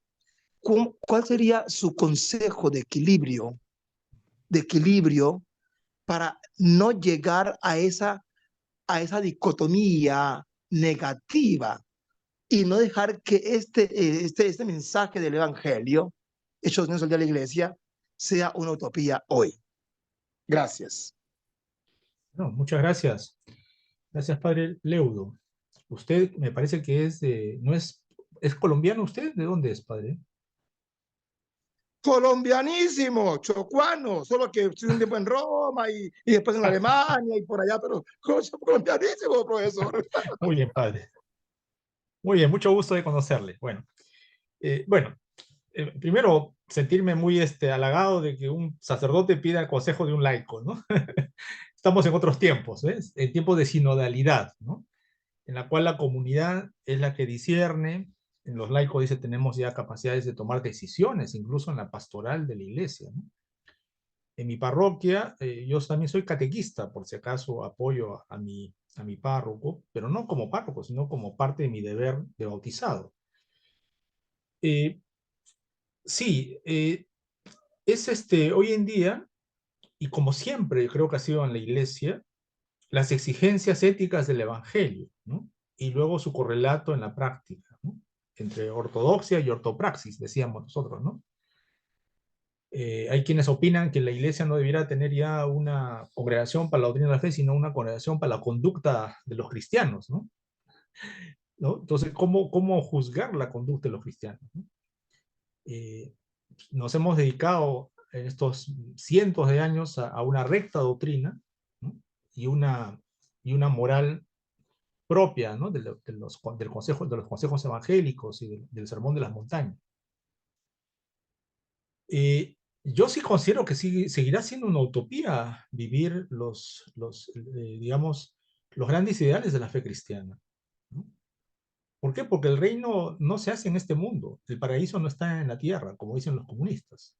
¿cuál sería su consejo de equilibrio para no llegar a esa dicotomía negativa y no dejar que este mensaje del Evangelio, hechos de la Iglesia, sea una utopía hoy? Gracias. No, muchas gracias. Gracias, padre Leudo. Usted me parece que es de, ¿no es colombiano usted? ¿De dónde es, padre? Colombianísimo, chocuano, solo que estuve un tiempo en Roma y después en Alemania y por allá, pero colombianísimo, profesor. Muy bien, padre. Muy bien, mucho gusto de conocerle. Bueno, primero sentirme muy halagado de que un sacerdote pida el consejo de un laico, ¿no? Estamos en otros tiempos, ¿ves? En tiempos de sinodalidad, ¿no? En la cual la comunidad es la que discierne. En los laicos, dice, tenemos ya capacidades de tomar decisiones, incluso en la pastoral de la iglesia, ¿no? En mi parroquia, yo también soy catequista, por si acaso apoyo a mi párroco, pero no como párroco, sino como parte de mi deber de bautizado. Sí, es hoy en día, y como siempre creo que ha sido en la iglesia, las exigencias éticas del evangelio, ¿no? Y luego su correlato en la práctica, ¿no? Entre ortodoxia y ortopraxis, decíamos nosotros, ¿no? Hay quienes opinan que la iglesia no debiera tener ya una congregación para la doctrina de la fe, sino una congregación para la conducta de los cristianos, ¿no? ¿No? Entonces, ¿cómo juzgar la conducta de los cristianos, ¿no? Nos hemos dedicado en estos cientos de años a una recta doctrina, ¿no? y una moral propia, ¿no? de los consejos evangélicos y del sermón de las montañas. Yo sí considero que seguirá siendo una utopía vivir digamos, los grandes ideales de la fe cristiana, ¿no? ¿Por qué? Porque el reino no se hace en este mundo, el paraíso no está en la tierra, como dicen los comunistas.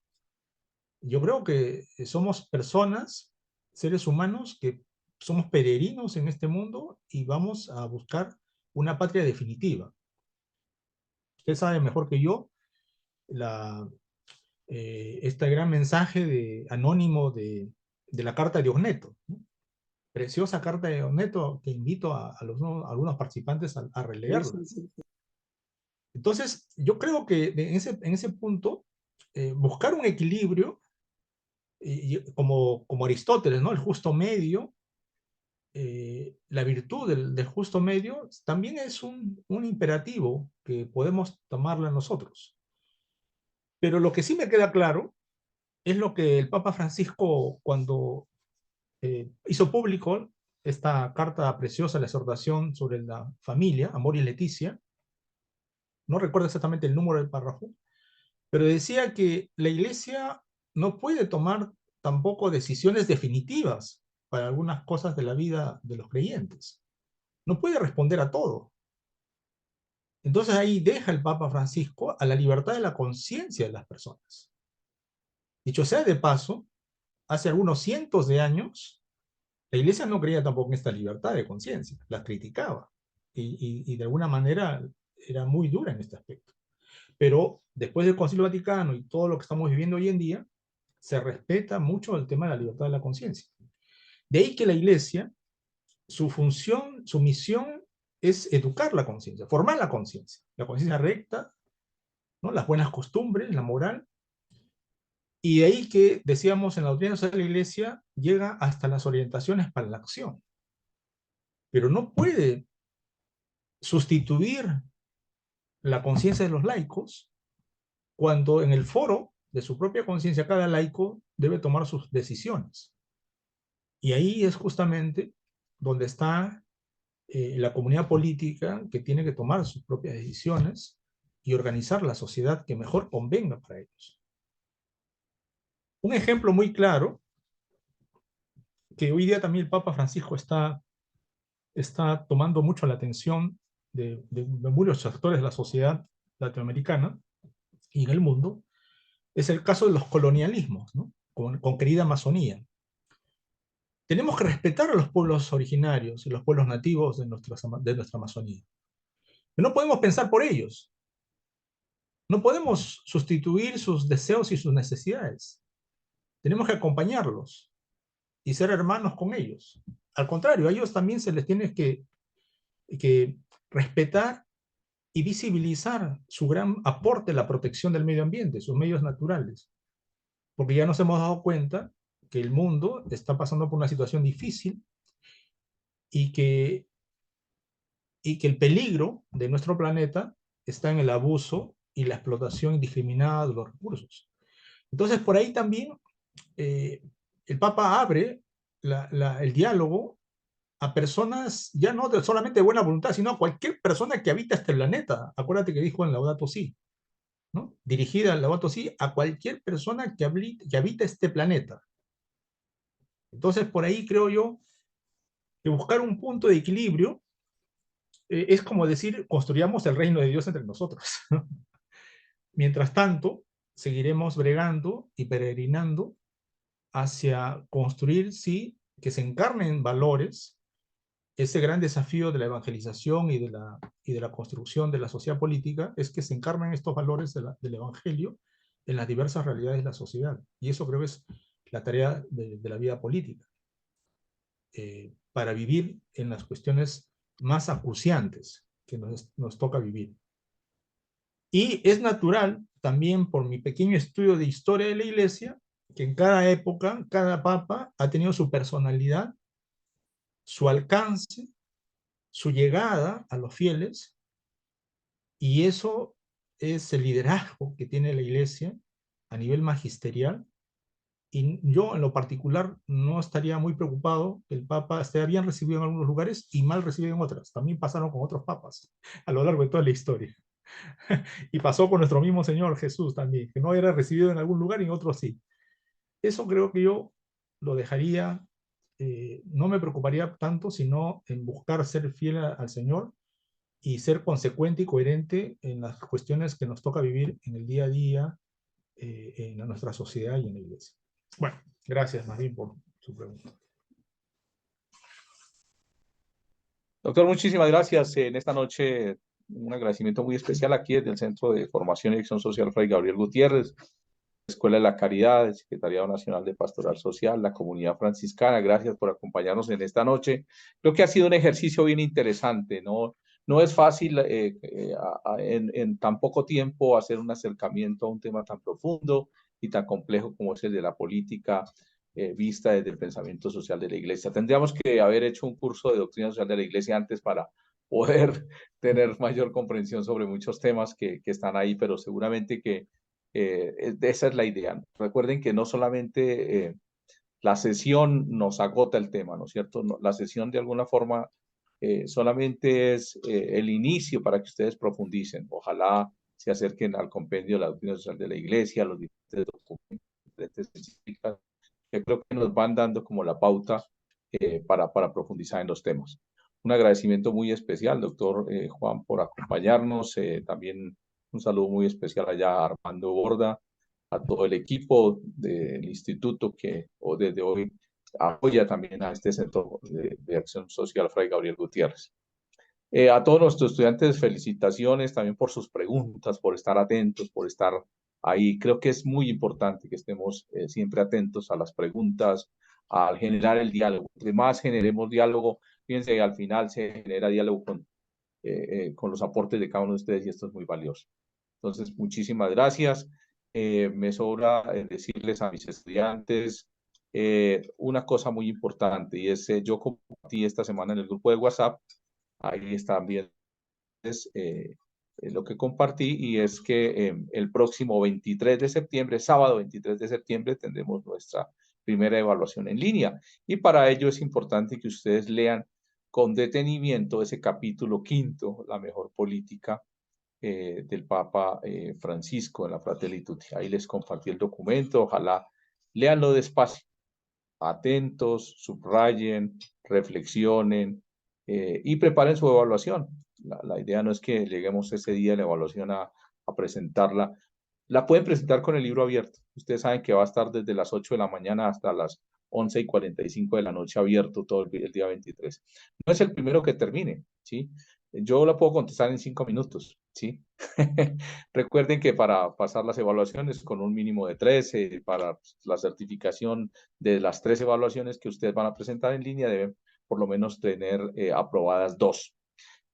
Yo creo que somos personas, seres humanos, que somos peregrinos en este mundo y vamos a buscar una patria definitiva. Usted sabe mejor que yo este gran mensaje anónimo de la carta de Ogneto, ¿no? Preciosa carta de Ogneto que invito a algunos participantes a releerla. Entonces, yo creo que en ese punto, buscar un equilibrio, como Aristóteles, ¿no? El justo medio, la virtud del justo medio, también es un imperativo que podemos tomarla nosotros. Pero lo que sí me queda claro es lo que el Papa Francisco, cuando hizo público esta carta preciosa, la exhortación sobre la familia, Amoris Laetitia, no recuerdo exactamente el número del párrafo, pero decía que la Iglesia no puede tomar tampoco decisiones definitivas para algunas cosas de la vida de los creyentes. No puede responder a todo. Entonces ahí deja el Papa Francisco a la libertad de la conciencia de las personas. Dicho sea de paso, hace algunos cientos de años, la Iglesia no creía tampoco en esta libertad de conciencia, la criticaba. Y de alguna manera era muy dura en este aspecto. Pero después del Concilio Vaticano y todo lo que estamos viviendo hoy en día, se respeta mucho el tema de la libertad de la conciencia. De ahí que la Iglesia, su función, su misión es educar la conciencia, formar la conciencia recta, ¿no? Las buenas costumbres, la moral. Y de ahí que, decíamos, en la doctrina social de la Iglesia llega hasta las orientaciones para la acción. Pero no puede sustituir la conciencia de los laicos cuando en el foro de su propia conciencia cada laico debe tomar sus decisiones. Y ahí es justamente donde está la comunidad política, que tiene que tomar sus propias decisiones y organizar la sociedad que mejor convenga para ellos. Un ejemplo muy claro, que hoy día también el Papa Francisco está tomando mucho la atención de muchos actores de la sociedad latinoamericana y en el mundo, es el caso de los colonialismos, ¿no? Con querida Amazonía. Tenemos que respetar a los pueblos originarios y los pueblos nativos de nuestra Amazonía. Pero no podemos pensar por ellos. No podemos sustituir sus deseos y sus necesidades. Tenemos que acompañarlos y ser hermanos con ellos. Al contrario, a ellos también se les tiene que respetar y visibilizar su gran aporte a la protección del medio ambiente, sus medios naturales. Porque ya nos hemos dado cuenta que el mundo está pasando por una situación difícil y que el peligro de nuestro planeta está en el abuso y la explotación indiscriminada de los recursos. Entonces, por ahí también el Papa abre el diálogo a personas, ya no solamente de buena voluntad, sino a cualquier persona que habita este planeta. Acuérdate que dijo en Laudato Si, ¿no? Dirigida en Laudato Si a cualquier persona que habita este planeta. Entonces, por ahí creo yo que buscar un punto de equilibrio es como decir, construyamos el reino de Dios entre nosotros. Mientras tanto, seguiremos bregando y peregrinando hacia construir, sí, que se encarnen valores. Ese gran desafío de la evangelización y de la construcción de la sociedad política es que se encarnen estos valores del evangelio en las diversas realidades de la sociedad. Y eso creo que es la tarea de la vida política, para vivir en las cuestiones más acuciantes que nos toca vivir. Y es natural, también por mi pequeño estudio de historia de la Iglesia, que en cada época, cada papa ha tenido su personalidad, su alcance, su llegada a los fieles, y eso es el liderazgo que tiene la Iglesia a nivel magisterial. Y yo, en lo particular, no estaría muy preocupado que el Papa esté bien recibido en algunos lugares y mal recibido en otros. También pasaron con otros papas a lo largo de toda la historia. Y pasó con nuestro mismo Señor Jesús también, que no era recibido en algún lugar y en otros sí. Eso creo que yo lo dejaría, no me preocuparía tanto, sino en buscar ser fiel al Señor y ser consecuente y coherente en las cuestiones que nos toca vivir en el día a día, en nuestra sociedad y en la Iglesia. Bueno, gracias más bien por su pregunta. Doctor, muchísimas gracias. En esta noche, un agradecimiento muy especial aquí desde el Centro de Formación y Acción Social Fray Gabriel Gutiérrez, Escuela de la Caridad, el Secretariado Nacional de Pastoral Social, la Comunidad Franciscana. Gracias por acompañarnos en esta noche. Creo que ha sido un ejercicio bien interesante, ¿no? No es fácil en tan poco tiempo hacer un acercamiento a un tema tan profundo y tan complejo como es el de la política vista desde el pensamiento social de la Iglesia. Tendríamos que haber hecho un curso de doctrina social de la Iglesia antes para poder tener mayor comprensión sobre muchos temas que están ahí, pero seguramente que esa es la idea. Recuerden que no solamente la sesión nos agota el tema, ¿no es cierto? No, la sesión de alguna forma solamente es el inicio para que ustedes profundicen. Ojalá se acerquen al compendio de la doctrina social de la Iglesia, a los diferentes documentos, diferentes científicas, que creo que nos van dando como la pauta para profundizar en los temas. Un agradecimiento muy especial, doctor Juan, por acompañarnos. También un saludo muy especial allá a Armando Borda, a todo el equipo del instituto que desde hoy apoya también a este Centro de Acción Social Fray Gabriel Gutiérrez. A todos nuestros estudiantes, felicitaciones también por sus preguntas, por estar atentos, por estar ahí. Creo que es muy importante que estemos siempre atentos a las preguntas, al generar el diálogo. Entre más generemos diálogo, fíjense, al final se genera diálogo con los aportes de cada uno de ustedes y esto es muy valioso. Entonces, muchísimas gracias. Me sobra decirles a mis estudiantes una cosa muy importante y es, yo compartí esta semana en el grupo de WhatsApp, ahí están viendo lo que compartí y es que el próximo 23 de septiembre, sábado 23 de septiembre, tendremos nuestra primera evaluación en línea y para ello es importante que ustedes lean con detenimiento ese capítulo 5, la mejor política del Papa Francisco en la Fratelli Tutti. Ahí les compartí el documento, ojalá leanlo despacio, atentos, subrayen, reflexionen y preparen su evaluación. La idea no es que lleguemos ese día a la evaluación a presentarla. La pueden presentar con el libro abierto. Ustedes saben que va a estar desde las 8 de la mañana hasta las 11:45 de la noche abierto todo el día 23. No es el primero que termine, ¿sí? Yo la puedo contestar en 5 minutos, ¿sí? Recuerden que para pasar las evaluaciones con un mínimo de 13, para la certificación de las 3 evaluaciones que ustedes van a presentar en línea, deben por lo menos tener aprobadas 2.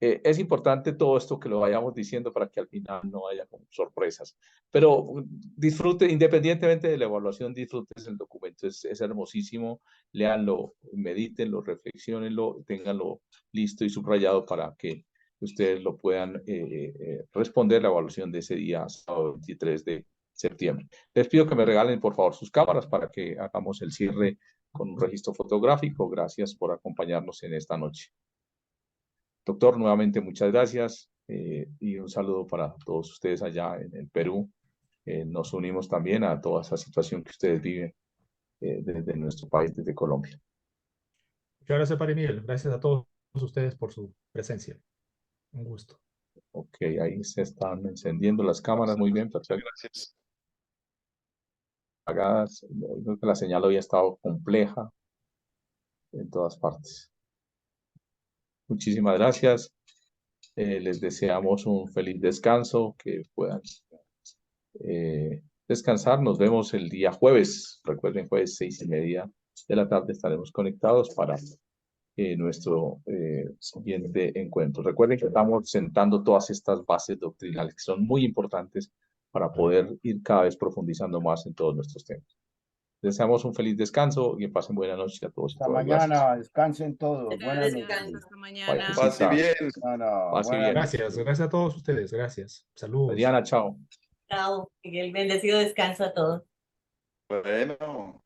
Es importante todo esto que lo vayamos diciendo para que al final no haya sorpresas. Pero disfrute, independientemente de la evaluación, disfruten el documento. Es hermosísimo. Léanlo, medítenlo, reflexionenlo, ténganlo listo y subrayado para que ustedes lo puedan responder la evaluación de ese día, sábado 23 de septiembre. Les pido que me regalen, por favor, sus cámaras para que hagamos el cierre con un registro fotográfico. Gracias por acompañarnos en esta noche. Doctor, nuevamente muchas gracias y un saludo para todos ustedes allá en el Perú. Nos unimos también a toda esa situación que ustedes viven desde nuestro país, desde Colombia. Muchas gracias, Padre Miguel. Gracias a todos ustedes por su presencia. Un gusto. Ok, ahí se están encendiendo las cámaras. Muy bien, perfecto. Gracias. Apagadas. Creo que la señal hoy ha estado compleja en todas partes. Muchísimas gracias. Les deseamos un feliz descanso, que puedan descansar. Nos vemos el día jueves. Recuerden, jueves 6:30 de la tarde estaremos conectados para nuestro siguiente encuentro. Recuerden que estamos sentando todas estas bases doctrinales que son muy importantes para poder ir cada vez profundizando más en todos nuestros temas. Deseamos un feliz descanso y pasen buena noche a todos. Hasta mañana, descansen todos. Buenas noches. Hasta mañana. Pase bien. Pase bien. Gracias, gracias a todos ustedes. Gracias. Saludos. Diana, chao. Chao, Miguel. Bendecido descanso a todos. Bueno.